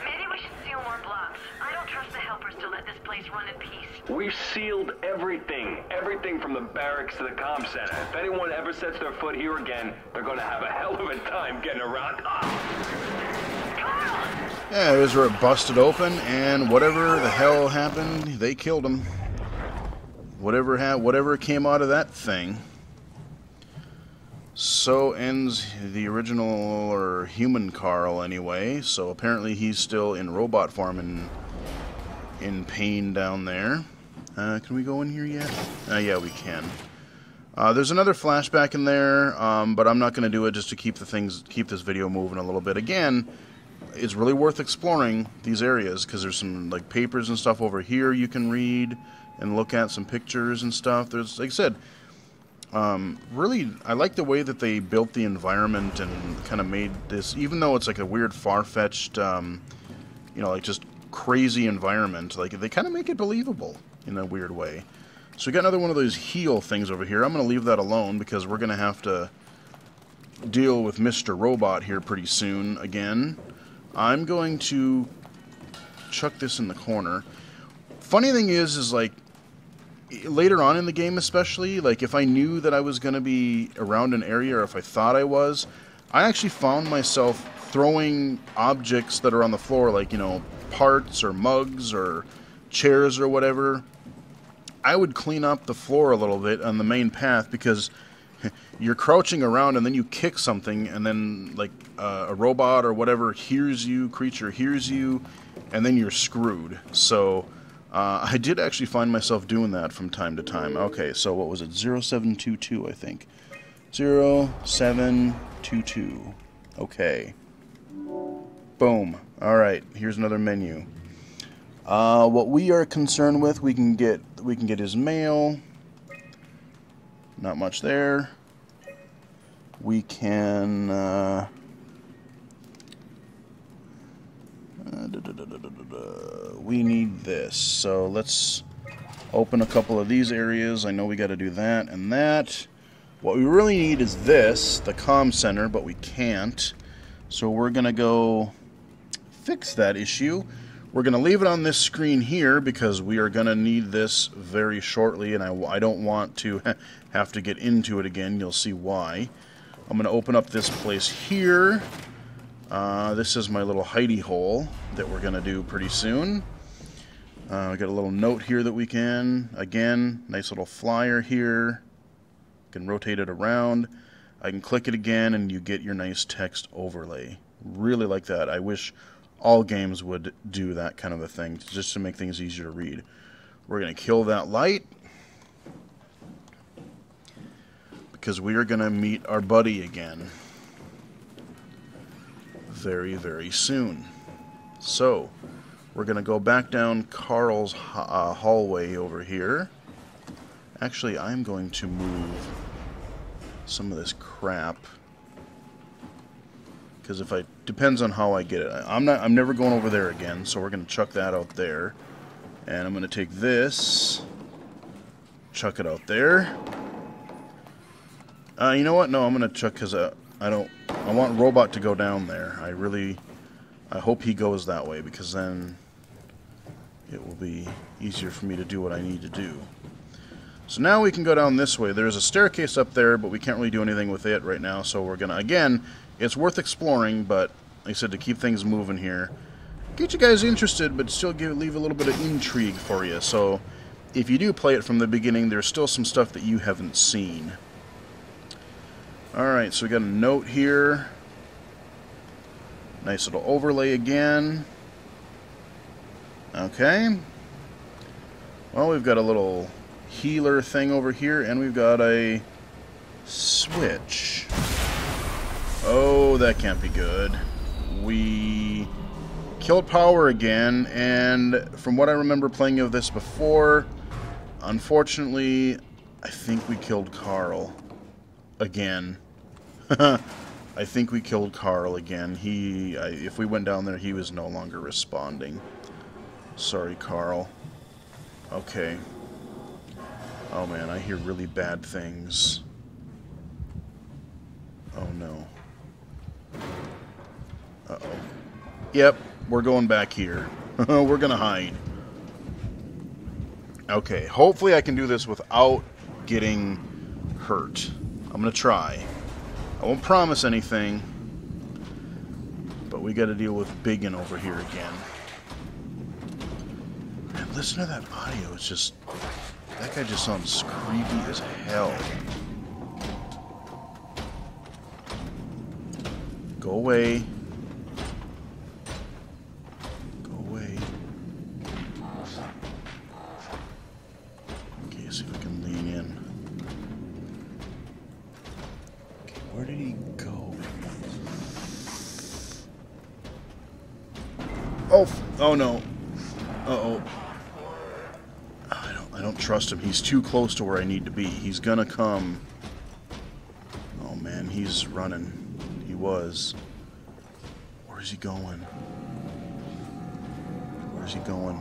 Maybe we should seal more blocks. I don't trust the helpers to let this place run in peace. We've sealed everything. Everything from the barracks to the comm center. If anyone ever sets their foot here again, they're gonna have a hell of a time getting around. Yeah, it was where it busted open, and whatever the hell happened, they killed him. Whatever came out of that thing. So ends the original, or human Carl anyway. So apparently he's still in robot form and in pain down there. Can we go in here yet? Yeah, we can. There's another flashback in there, but I'm not going to do it just to keep this video moving a little bit. Again, it's really worth exploring these areas because there's some like papers and stuff over here you can read and look at, some pictures and stuff. There's, like I said, really, I like the way that they built the environment and kind of made this, even though it's like a weird, far-fetched, like just crazy environment, like they kind of make it believable in a weird way. So we got another one of those heal things over here. I'm going to leave that alone because we're going to have to deal with Mr. Robot here pretty soon again. I'm going to chuck this in the corner. Funny thing is like, later on in the game especially, like if I knew that I was going to be around an area or if I thought I was, I actually found myself throwing objects that are on the floor, like, you know, parts or mugs or chairs or whatever. I would clean up the floor a little bit on the main path because you're crouching around and then you kick something and then like a robot or whatever creature hears you, and then you're screwed. So I did actually find myself doing that from time to time. Okay, so what was it? 0722, I think. 0722. Okay. Boom. Alright, here's another menu. What we are concerned with, we can get his mail. Not much there. We can we need this. So let's open a couple of these areas. I know we got to do that and that. What we really need is this, the comm center, but we can't. So we're going to go fix that issue. We're going to leave it on this screen here because we are going to need this very shortly, and I don't want to have to get into it again. You'll see why. I'm going to open up this place here. This is my little hidey hole that we're going to do pretty soon. We got a little note here that we can, again, nice little flyer here. Can rotate it around. I can click it again and you get your nice text overlay. Really like that. I wish all games would do that kind of a thing just to make things easier to read. We're going to kill that light because we are going to meet our buddy again very, very soon. So we're going to go back down Carl's hallway over here. Actually, I'm going to move some of this crap because depends on how I get it. I'm never going over there again, so we're going to chuck that out there. And I'm going to take this, chuck it out there. You know what? No, I'm going to chuck because I want Robot to go down there. I hope he goes that way because then it will be easier for me to do what I need to do. So now we can go down this way. There's a staircase up there, but we can't really do anything with it right now. So we're going to, again, it's worth exploring, but like I said, to keep things moving here. Get you guys interested, but still leave a little bit of intrigue for you. So if you do play it from the beginning, there's still some stuff that you haven't seen. Alright, so we got a note here. Nice little overlay again. Okay. Well, we've got a little healer thing over here, and we've got a switch. Oh, that can't be good. We killed power again, and from what I remember playing of this before, unfortunately, I think we killed Carl again. I think we killed Carl again. If we went down there, he was no longer responding. Sorry, Carl. Okay. Oh man, I hear really bad things. Oh no. Uh-oh. Yep, we're going back here. We're gonna hide. Okay, hopefully I can do this without getting hurt. I'm gonna try. I won't promise anything, but we gotta deal with Biggin over here again. Man, listen to that audio, it's just... That guy just sounds creepy as hell. Go away. Go away. Okay, see if we can lean in. Okay, where did he go? Oh no. Uh-oh. I don't trust him. He's too close to where I need to be. He's gonna come. Oh man, he's running. He was. Where's he going? Where's he going?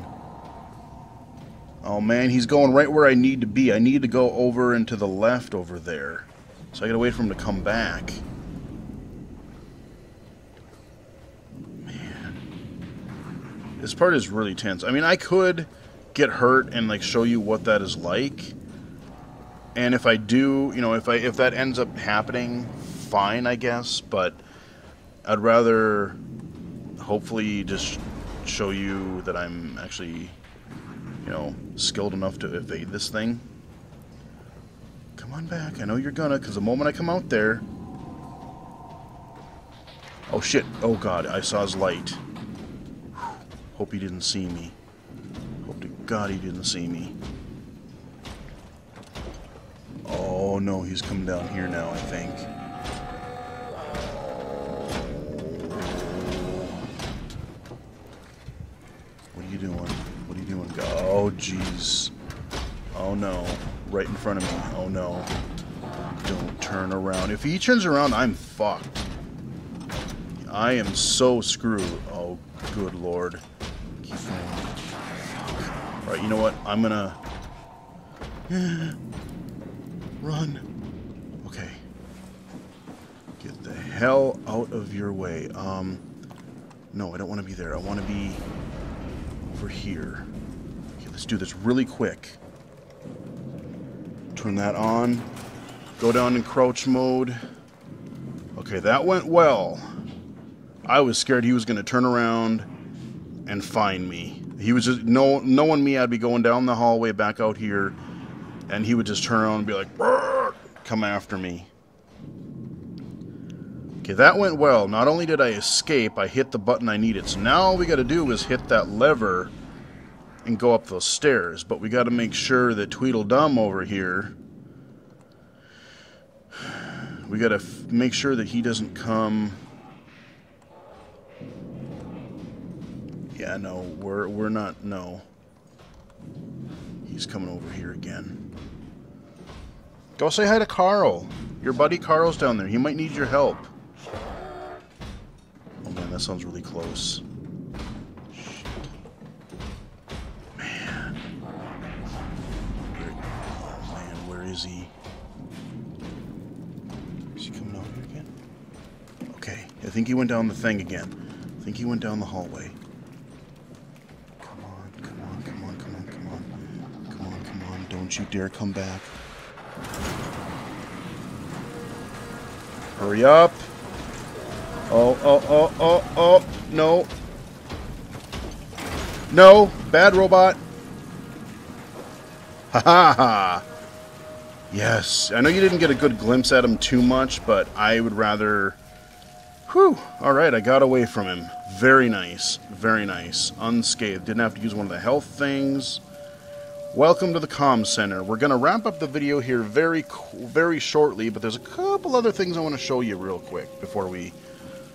Oh man, he's going right where I need to be. I need to go over and to the left over there. So I gotta wait for him to come back. Man. This part is really tense. I mean, I could get hurt and like show you what that is like. And if I do, you know, if that ends up happening, fine, I guess. But I'd rather hopefully just show you that I'm actually, you know, skilled enough to evade this thing. Come on back. I know you're gonna, because the moment I come out there... Oh shit. Oh god, I saw his light. Hope he didn't see me. Hope to god he didn't see me. Oh no, he's coming down here now, I think. What are you doing? What are you doing? Oh jeez. Oh no. Right in front of me. Oh no. Don't turn around. If he turns around, I'm fucked. I am so screwed. Oh, good lord. Keep going. Fuck. Alright, you know what? I'm gonna... Run. Okay. Get the hell out of your way. No, I don't want to be there. I want to be over here. Okay, let's do this really quick. Turn that on. Go down in crouch mode. Okay, that went well. I was scared he was going to turn around and find me. He was just knowing me. I'd be going down the hallway back out here, and he would just turn around and be like, "Brrr," come after me. Okay, that went well. Not only did I escape, I hit the button I needed. So now all we got to do is hit that lever and go up those stairs. But we got to make sure that Tweedledum over here, we got to make sure that he doesn't come. Yeah, no, we're not. No, he's coming over here again. Go say hi to Carl. Your buddy Carl's down there. He might need your help. Oh man, that sounds really close. Shit. Man. Oh man, where is he? Is he coming out here again? Okay, I think he went down the thing again. I think he went down the hallway. Come on, come on, come on, come on, come on. Come on, come on, don't you dare come back. Hurry up. Oh, no. No, bad robot. Ha ha ha. Yes, I know you didn't get a good glimpse at him too much, but I would rather... Whew, alright, I got away from him. Very nice, unscathed. Didn't have to use one of the health things. Welcome to the comm center. We're going to wrap up the video here very shortly, but there's a couple other things I want to show you real quick before we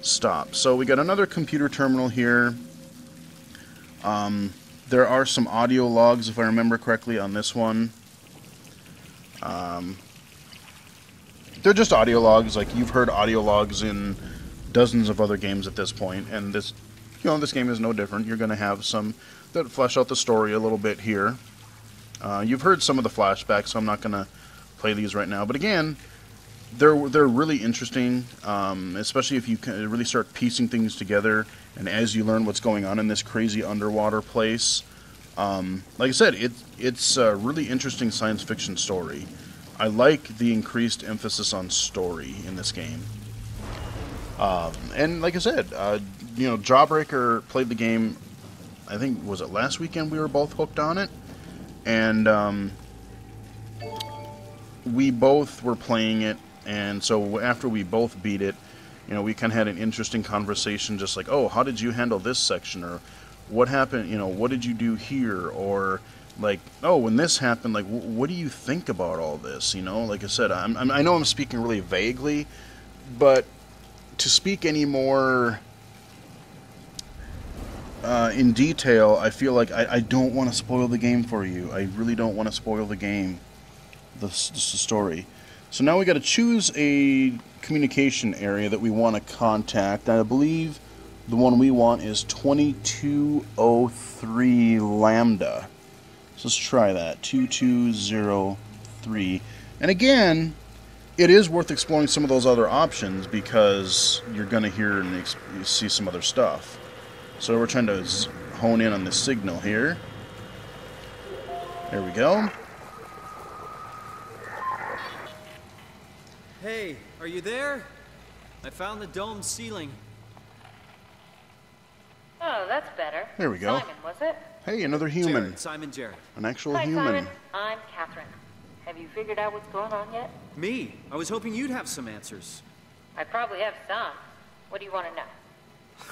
stop. So we got another computer terminal here. There are some audio logs, if I remember correctly, on this one. They're just audio logs. Like, you've heard audio logs in dozens of other games at this point, and this, you know, this game is no different. You're going to have some that flesh out the story a little bit here. You've heard some of the flashbacks, so I'm not going to play these right now. But again, they're really interesting, especially if you can really start piecing things together, and as you learn what's going on in this crazy underwater place. Like I said, it's a really interesting science fiction story. I like the increased emphasis on story in this game. And like I said, you know, Jawbreaker played the game, I think, was it last weekend we were both hooked on it? And we both were playing it, and so after we both beat it, you know, we kind of had an interesting conversation, just like, oh, how did you handle this section, or what happened, you know, what did you do here, or like, oh, when this happened, like, what do you think about all this, you know? Like I said, I know I'm speaking really vaguely, but to speak any more in detail, I feel like I don't want to spoil the game for you. I really don't want to spoil the game, the story. So now we got to choose a communication area that we want to contact. I believe the one we want is 2203 Lambda. So let's try that. 2203. And again, it is worth exploring some of those other options because you're going to hear and you see some other stuff. So we're trying to hone in on the signal here. There we go. Hey, are you there? I found the dome ceiling. Oh, that's better. There we go. Simon, was it? Hey, another human. Jared, Simon Jarrett. An actual Hi, human. Simon. I'm Catherine. Have you figured out what's going on yet? Me? I was hoping you'd have some answers. I probably have some. What do you want to know?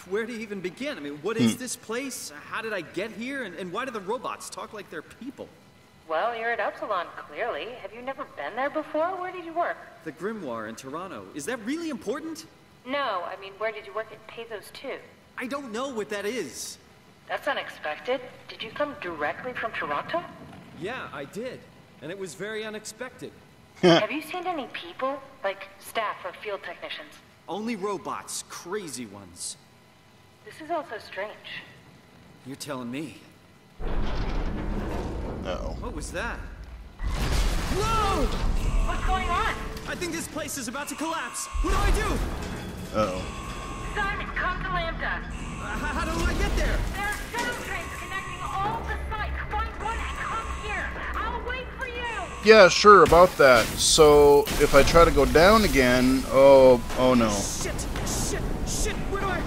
Where to even begin? I mean, what is this place? How did I get here? And why do the robots talk like they're people? Well, you're at Upsilon, clearly. Have you never been there before? Where did you work? The Grimoire in Toronto. Is that really important? No, I mean, where did you work at Pezos 2? I don't know what that is. That's unexpected. Did you come directly from Toronto? Yeah, I did. And it was very unexpected. Have you seen any people? Like staff or field technicians? Only robots. Crazy ones. This is also strange. You're telling me. Uh-oh. What was that? Whoa! What's going on? I think this place is about to collapse. What do I do? Uh-oh. Simon, come to Lambda. How do I get there? There are shuttle trains connecting all the sites. Find one and come here. I'll wait for you. Yeah, sure, about that. So, if I try to go down again... Oh no. Shit! Where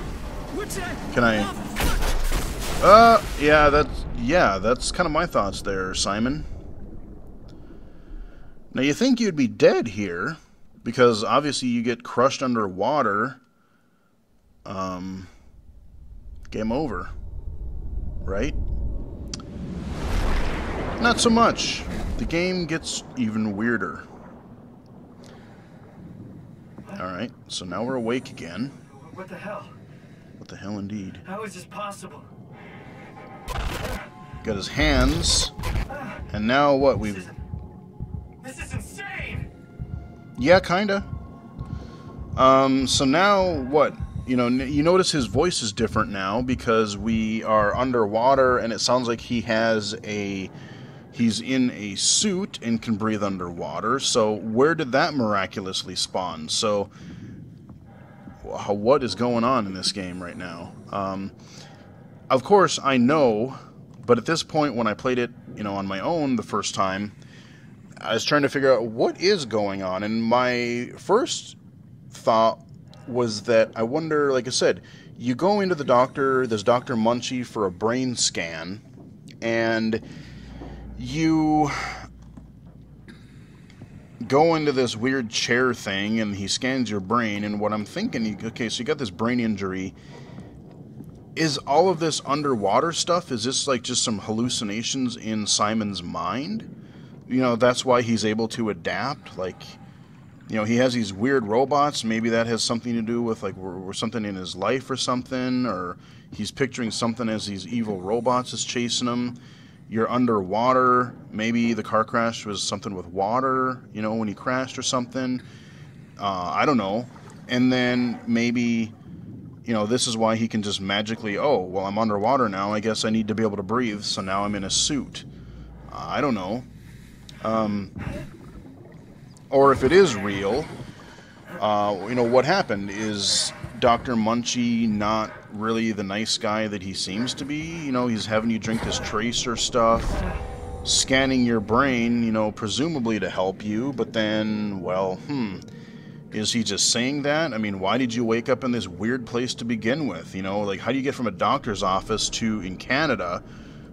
should I... Can I... Yeah, that's kind of my thoughts there, Simon. Now, you think you'd be dead here, because obviously you get crushed underwater. Game over. Right? Not so much. The game gets even weirder. Alright, so now we're awake again. What the hell? What the hell indeed. How is this possible? Got his hands. And now what? This is insane! Yeah, kinda. So now what? You know, you notice his voice is different now because we are underwater and it sounds like he's in a suit and can breathe underwater. So where did that miraculously spawn? So what is going on in this game right now? Of course, I know, but at this point when I played it, on my own the first time, I was trying to figure out what is going on. And my first thought was that I wonder, like I said, you go into the doctor, there's Dr. Munchie for a brain scan, and you go into this weird chair thing, and he scans your brain, and what I'm thinking, okay, so you got this brain injury. Is all of this underwater stuff, is this like just some hallucinations in Simon's mind? That's why he's able to adapt, like... he has these weird robots. Maybe that has something to do with, like, or something in his life or something. Or he's picturing something as these evil robots is chasing him. You're underwater. Maybe the car crash was something with water, when he crashed or something. I don't know. And then maybe, this is why he can just magically, oh, well, I'm underwater now. I guess I need to be able to breathe, so now I'm in a suit. I don't know. Or if it is real, what happened? Is Dr. Munchie not really the nice guy that he seems to be? He's having you drink this tracer stuff, scanning your brain, presumably to help you, but then, well, is he just saying that? I mean, why did you wake up in this weird place to begin with? Like, how do you get from a doctor's office in Canada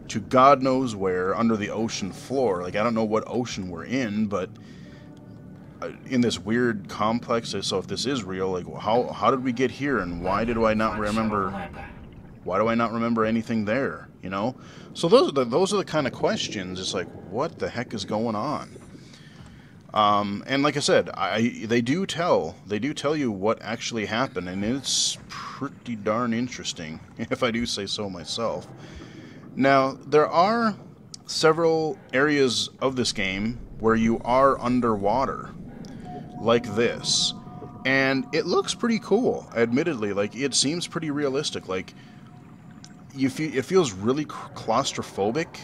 to God knows where, under the ocean floor? Like, I don't know what ocean we're in, but... in this weird complex, so if this is real, like how did we get here, and why do I not remember anything there? So those are the kind of questions. It's like, what the heck is going on? And like I said, they do tell you what actually happened, and it's pretty darn interesting, if I do say so myself. Now, there are several areas of this game where you are underwater, like this, and it looks pretty cool, admittedly. Like, it seems pretty realistic. Like, it feels really claustrophobic,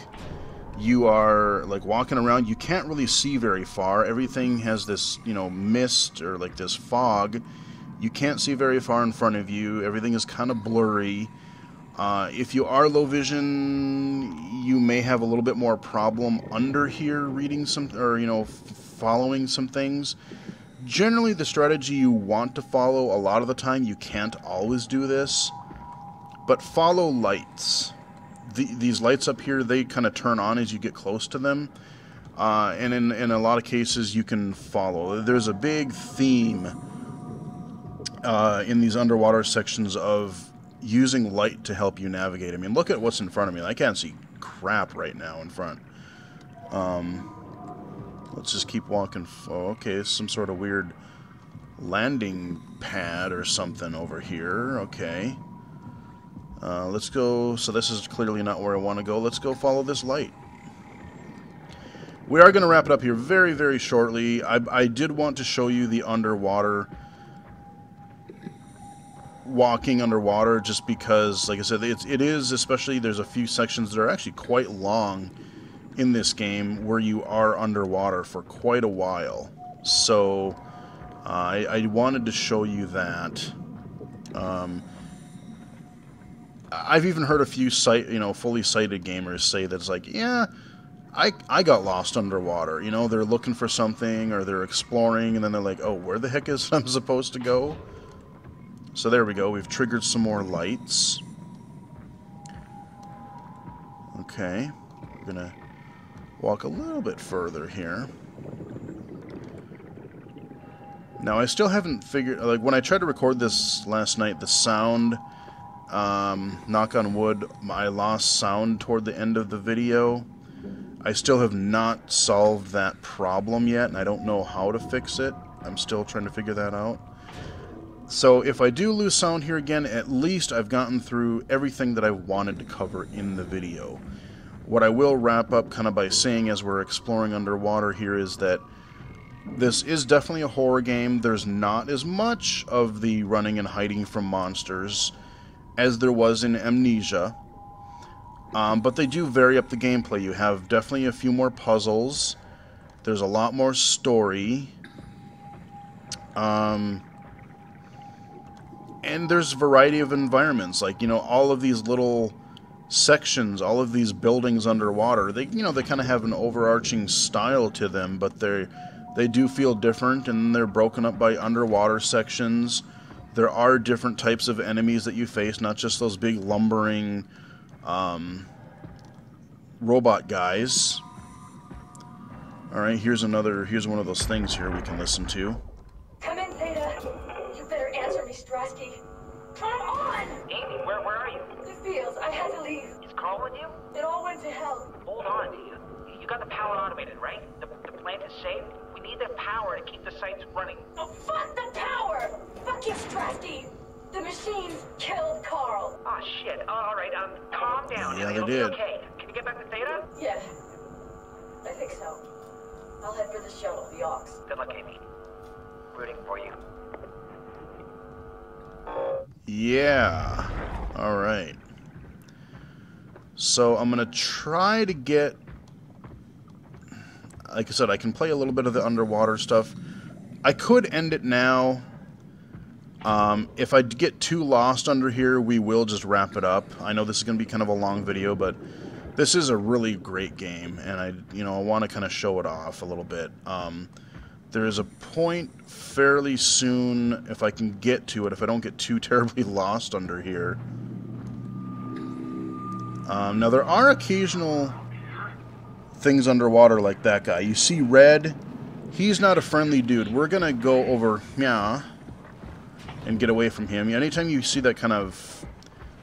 you are like walking around, you can't really see very far. Everything has this, you know, mist or like this fog. You can't see very far in front of you. Everything is kind of blurry. If you are low vision, you may have a little bit more problem under here reading some, or, you know, following some things. Generally, the strategy you want to follow, a lot of the time, you can't always do this, but follow lights. These lights up here, they kind of turn on as you get close to them, and in a lot of cases, you can follow. There's a big theme in these underwater sections of using light to help you navigate. I mean, look at what's in front of me. I can't see crap right now in front. Let's just keep walking. Oh, okay, it's some sort of weird landing pad or something over here. Okay. Let's go. So this is clearly not where I want to go. Let's go follow this light. We are going to wrap it up here very, very shortly. I did want to show you the underwater, walking underwater, just because, like I said, it is, especially, there's a few sections that are actually quite long in this game where you are underwater for quite a while. So I wanted to show you that. I've even heard a few fully sighted gamers say that it's like, yeah, I got lost underwater. You know, they're looking for something or they're exploring, and then they're like, oh, where the heck is I'm supposed to go? So there we go. We've triggered some more lights. Okay. We're gonna walk a little bit further here. Now, I still haven't figured, like, when I tried to record this last night, the sound, knock on wood, I lost sound toward the end of the video. I still have not solved that problem yet, and I don't know how to fix it. I'm still trying to figure that out. So if I do lose sound here again, at least I've gotten through everything that I wanted to cover in the video. What I will wrap up kind of by saying as we're exploring underwater here is that this is definitely a horror game. There's not as much of the running and hiding from monsters as there was in Amnesia. But they do vary up the gameplay. You have definitely a few more puzzles. There's a lot more story. And there's a variety of environments. Like, you know, all of these little sections, all of these buildings underwater, they kind of have an overarching style to them, but they do feel different, and they're broken up by underwater sections. There are different types of enemies that you face, not just those big lumbering robot guys. Alright, here's one of those things here we can listen to. Come in, Zeta. You better answer me, Strasky. Come on! Amy, where are you? The fields. I had to leave. Is Carl with you? It all went to hell. Hold on, you got the power automated, right? The plant is safe? We need the power to keep the sites running. Oh, fuck the power! Fuck you, Strasky! The machines killed Carl. Oh, shit. Alright, calm down. Yeah, they It'll did. Be okay. Can you get back to Theta? Yeah. I think so. I'll head for the shuttle, the Aux. Good luck, Amy. Rooting for you. Yeah. Alright. So I'm going to try to get... Like I said, I can play a little bit of the underwater stuff. I could end it now. If I get too lost under here, we will just wrap it up. I know this is going to be kind of a long video, but this is a really great game, and I want to kind of show it off a little bit. There is a point fairly soon, if I can get to it, if I don't get too terribly lost under here. Now, there are occasional things underwater like that guy. You see red? He's not a friendly dude. We're going to go over here and get away from him. Anytime you see that kind of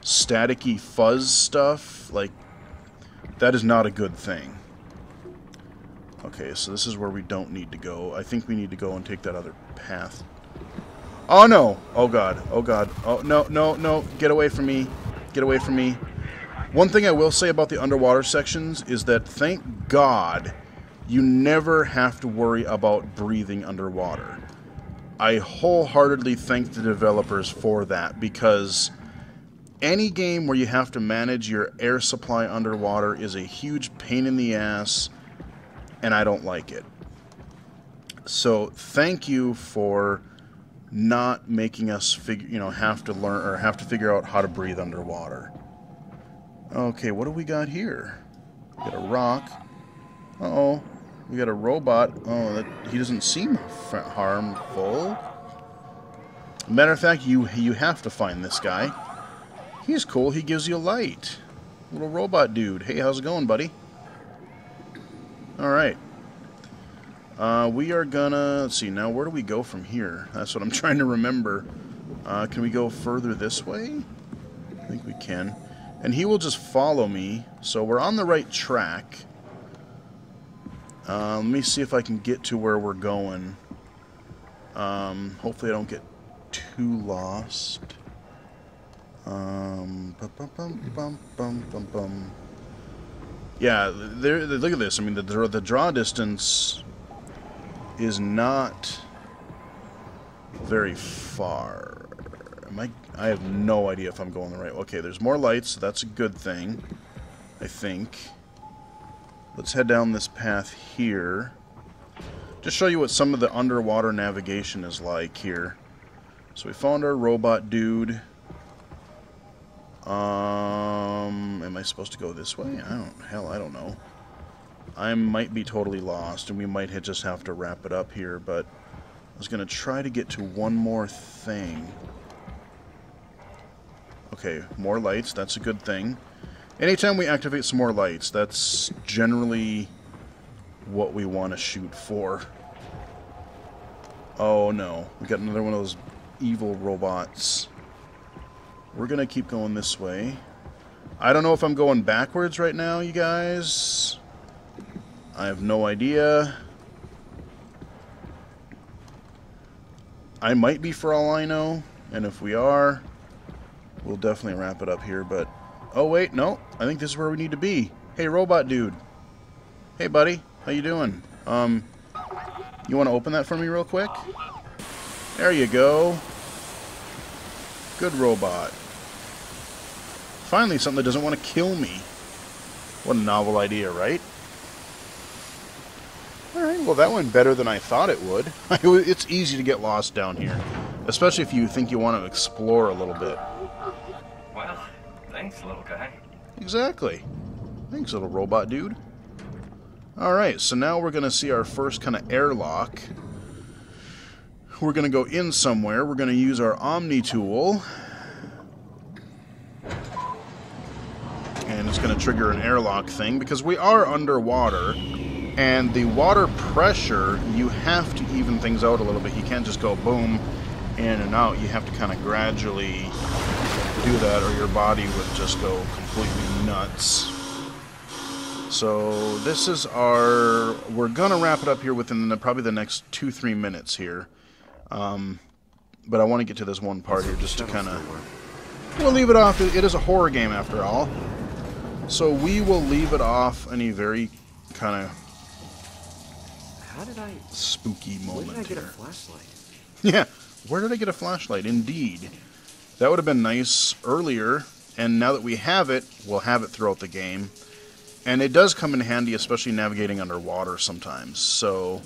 staticky fuzz stuff, like, that is not a good thing. Okay, so this is where we don't need to go. I think we need to go and take that other path. Oh, no! Oh, God. Oh, God. Oh, no, no, no. Get away from me. Get away from me. One thing I will say about the underwater sections is that, thank God, you never have to worry about breathing underwater. I wholeheartedly thank the developers for that, because Any game where you have to manage your air supply underwater is a huge pain in the ass, and I don't like it. So thank you for not making us have to learn or have to figure out how to breathe underwater. Okay, what do we got here? We got a rock. Uh-oh. We got a robot. Oh, he doesn't seem harmful. Matter of fact, you have to find this guy. He's cool. He gives you light. Little robot dude. Hey, how's it going, buddy? Alright. We are gonna... Let's see, now where do we go from here? That's what I'm trying to remember. Can we go further this way? I think we can. And he will just follow me. So we're on the right track. Let me see if I can get to where we're going. Hopefully I don't get too lost. Yeah, look at this. I mean, the draw distance is not very far. I have no idea if I'm going the right way. Okay, there's more lights, so that's a good thing, I think. Let's head down this path here. Just show you what some of the underwater navigation is like here. So we found our robot dude. Am I supposed to go this way? I don't know. I might be totally lost, and we might just have to wrap it up here, but I was going to try to get to one more thing. Okay, more lights, that's a good thing. Anytime we activate some more lights, that's generally what we want to shoot for. Oh no, we got another one of those evil robots. We're going to keep going this way. I don't know if I'm going backwards right now, you guys. I have no idea. I might be for all I know, and if we are, we'll definitely wrap it up here, but... Oh, wait, no. I think this is where we need to be. Hey, robot dude. Hey, buddy. How you doing? You want to open that for me real quick? There you go. Good robot. Finally, something that doesn't want to kill me. What a novel idea, right? Alright, well that went better than I thought it would. It's easy to get lost down here. Especially if you think you want to explore a little bit. Well, thanks, little guy. Exactly. Thanks, little robot dude. Alright, so now we're going to see our first kind of airlock. We're going to go in somewhere. We're going to use our Omni tool. And it's going to trigger an airlock thing because we are underwater. And the water pressure, you have to even things out a little bit. You can't just go boom, in and out. You have to kind of gradually do that or your body would just go completely nuts. So this is our... We're going to wrap it up here within probably the next 2-3 minutes here. But I want to get to this one part here just to kind of... We'll leave it off. It is a horror game after all. So we will leave it off in a very kind of... How did I... spooky moment. Where did I get here. a flashlight? Yeah, where did I get a flashlight? Indeed. That would have been nice earlier, and now that we have it, we'll have it throughout the game. And it does come in handy, especially navigating underwater sometimes. So,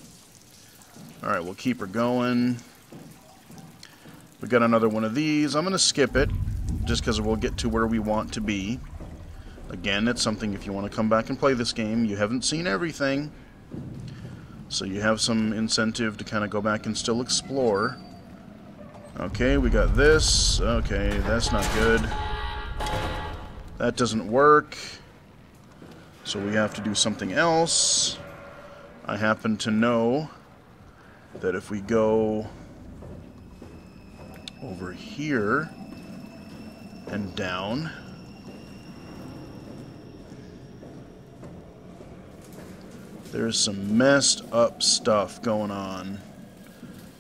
alright, we'll keep her going. We got another one of these. I'm going to skip it, just because we'll get to where we want to be. Again, it's something if you want to come back and play this game, you haven't seen everything. So you have some incentive to kind of go back and still explore. Okay, we got this. Okay, that's not good. That doesn't work. So we have to do something else. I happen to know that if we go over here and down, there's some messed up stuff going on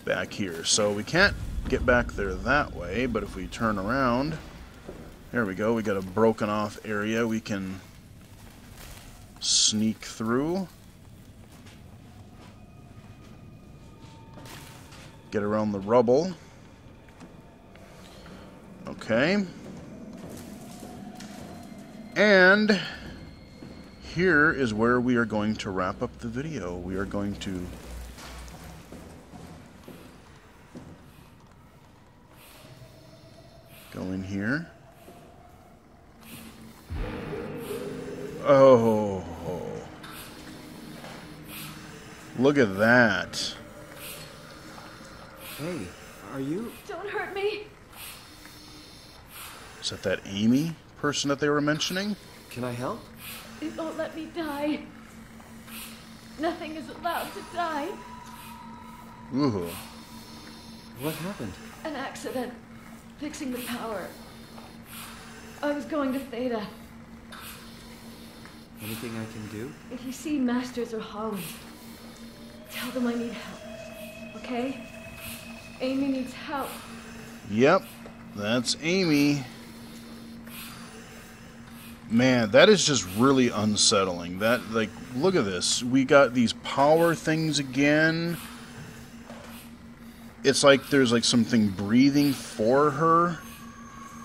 back here. So we can't get back there that way, but if we turn around, there we go, we got a broken off area we can sneak through. Get around the rubble. Okay. And here is where we are going to wrap up the video. We are going to go in here. Oh, look at that. Hey, are you... Don't hurt me. Is that Amy person that they were mentioning? Can I help? It won't let me die. Nothing is allowed to die. Ooh. What happened? An accident. Fixing the power. I was going to Theta. Anything I can do? If you see Masters or Holly, tell them I need help. Okay? Amy needs help. Yep, that's Amy. Man, that is just really unsettling. That, like, look at this. We got these power things again. It's like there's like something breathing for her.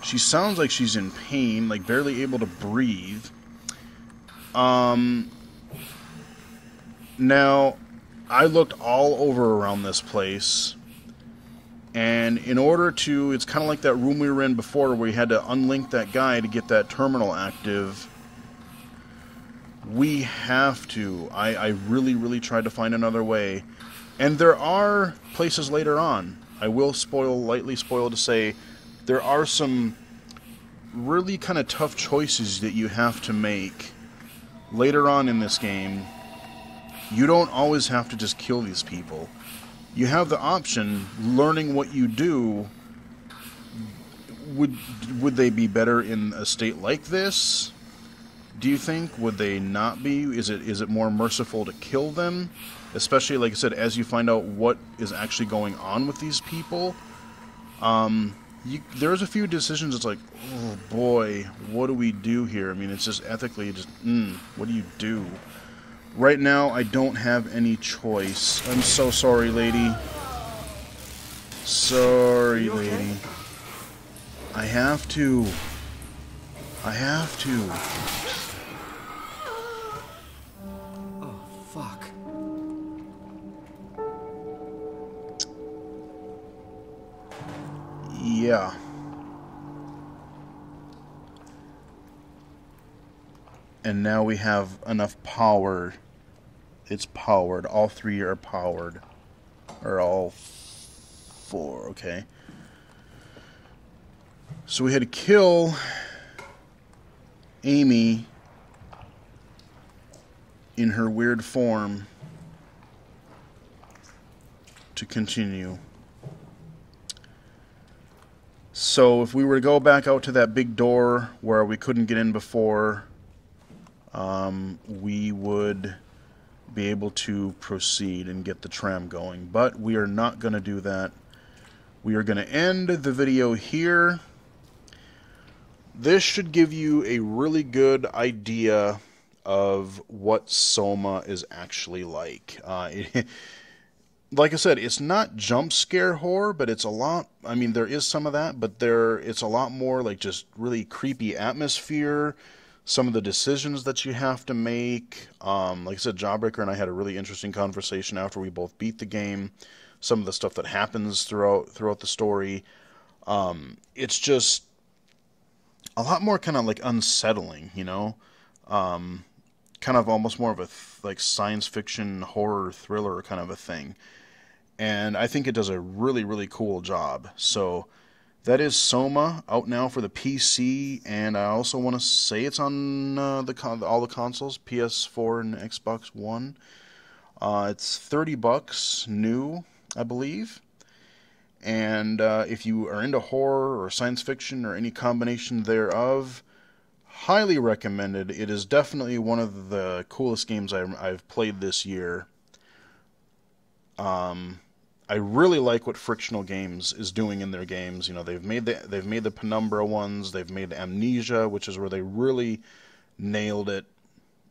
She sounds like she's in pain, like barely able to breathe. Now, I looked all over around this place, and in order to, it's kind of like that room we were in before where we had to unlink that guy to get that terminal active. We have to. I really, really tried to find another way. And there are places later on, I will lightly spoil to say, there are some really kind of tough choices that you have to make later on in this game. You don't always have to just kill these people. You have the option, learning what you do. Would they be better in a state like this? Do you think? Would they not be? Is it more merciful to kill them? Especially, like I said, as you find out what is actually going on with these people. There's a few decisions, it's like, oh boy, what do we do here? I mean, it's just ethically, just, what do you do? Right now, I don't have any choice. I'm so sorry, lady. Sorry, lady. I have to. I have to. Oh, fuck. Yeah. And now we have enough power. It's powered. All three are powered. Or all four, okay. So we had to kill Amy in her weird form to continue. So if we were to go back out to that big door where we couldn't get in before, we would be able to proceed and get the tram going. But we are not going to do that. We are going to end the video here. This should give you a really good idea of what SOMA is actually like. Like I said, it's not jump scare horror, but it's a lot, I mean, there is some of that, but it's a lot more like just really creepy atmosphere, some of the decisions that you have to make. Like I said, Jawbreaker and I had a really interesting conversation after we both beat the game, some of the stuff that happens throughout the story. It's just a lot more kind of like unsettling, you know? Kind of almost more of a like science fiction horror thriller kind of a thing. And I think it does a really, really cool job. So that is SOMA, out now for the PC, and I also want to say it's on all the consoles, PS4 and Xbox One. It's $30 new, I believe. And if you are into horror or science fiction or any combination thereof, highly recommended. It is definitely one of the coolest games I've played this year. I really like what Frictional Games is doing in their games. You know, they've made the Penumbra ones, they've made Amnesia, which is where they really nailed it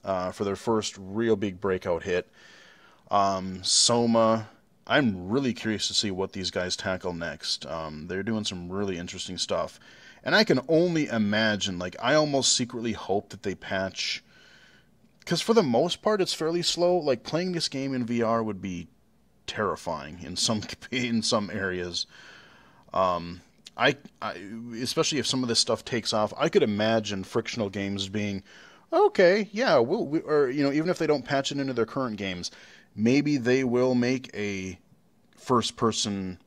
for their first real big breakout hit. SOMA I'm really curious to see what these guys tackle next. They're doing some really interesting stuff. And I can only imagine, like, I almost secretly hope that they patch... Because for the most part, it's fairly slow. Like, playing this game in VR would be terrifying in some areas. I especially if some of this stuff takes off, I could imagine frictional games being, okay, yeah, or even if they don't patch it into their current games, maybe they will make a first-person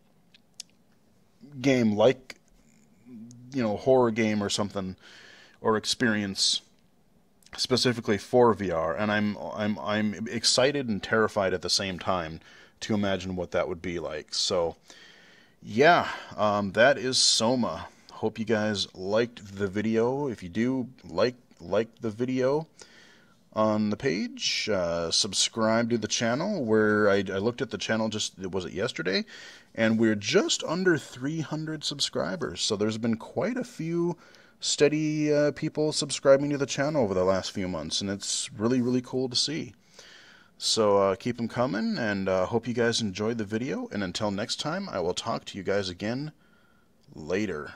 game like, horror game or something, or experience specifically for VR. And I'm excited and terrified at the same time to imagine what that would be like. So, yeah, that is SOMA. Hope you guys liked the video. If you do, like the video on the page, subscribe to the channel, where I looked at the channel was it yesterday, and we're just under 300 subscribers. So there's been quite a few steady people subscribing to the channel over the last few months, and it's really, really cool to see. So keep them coming, and hope you guys enjoyed the video, and until next time, I will talk to you guys again later.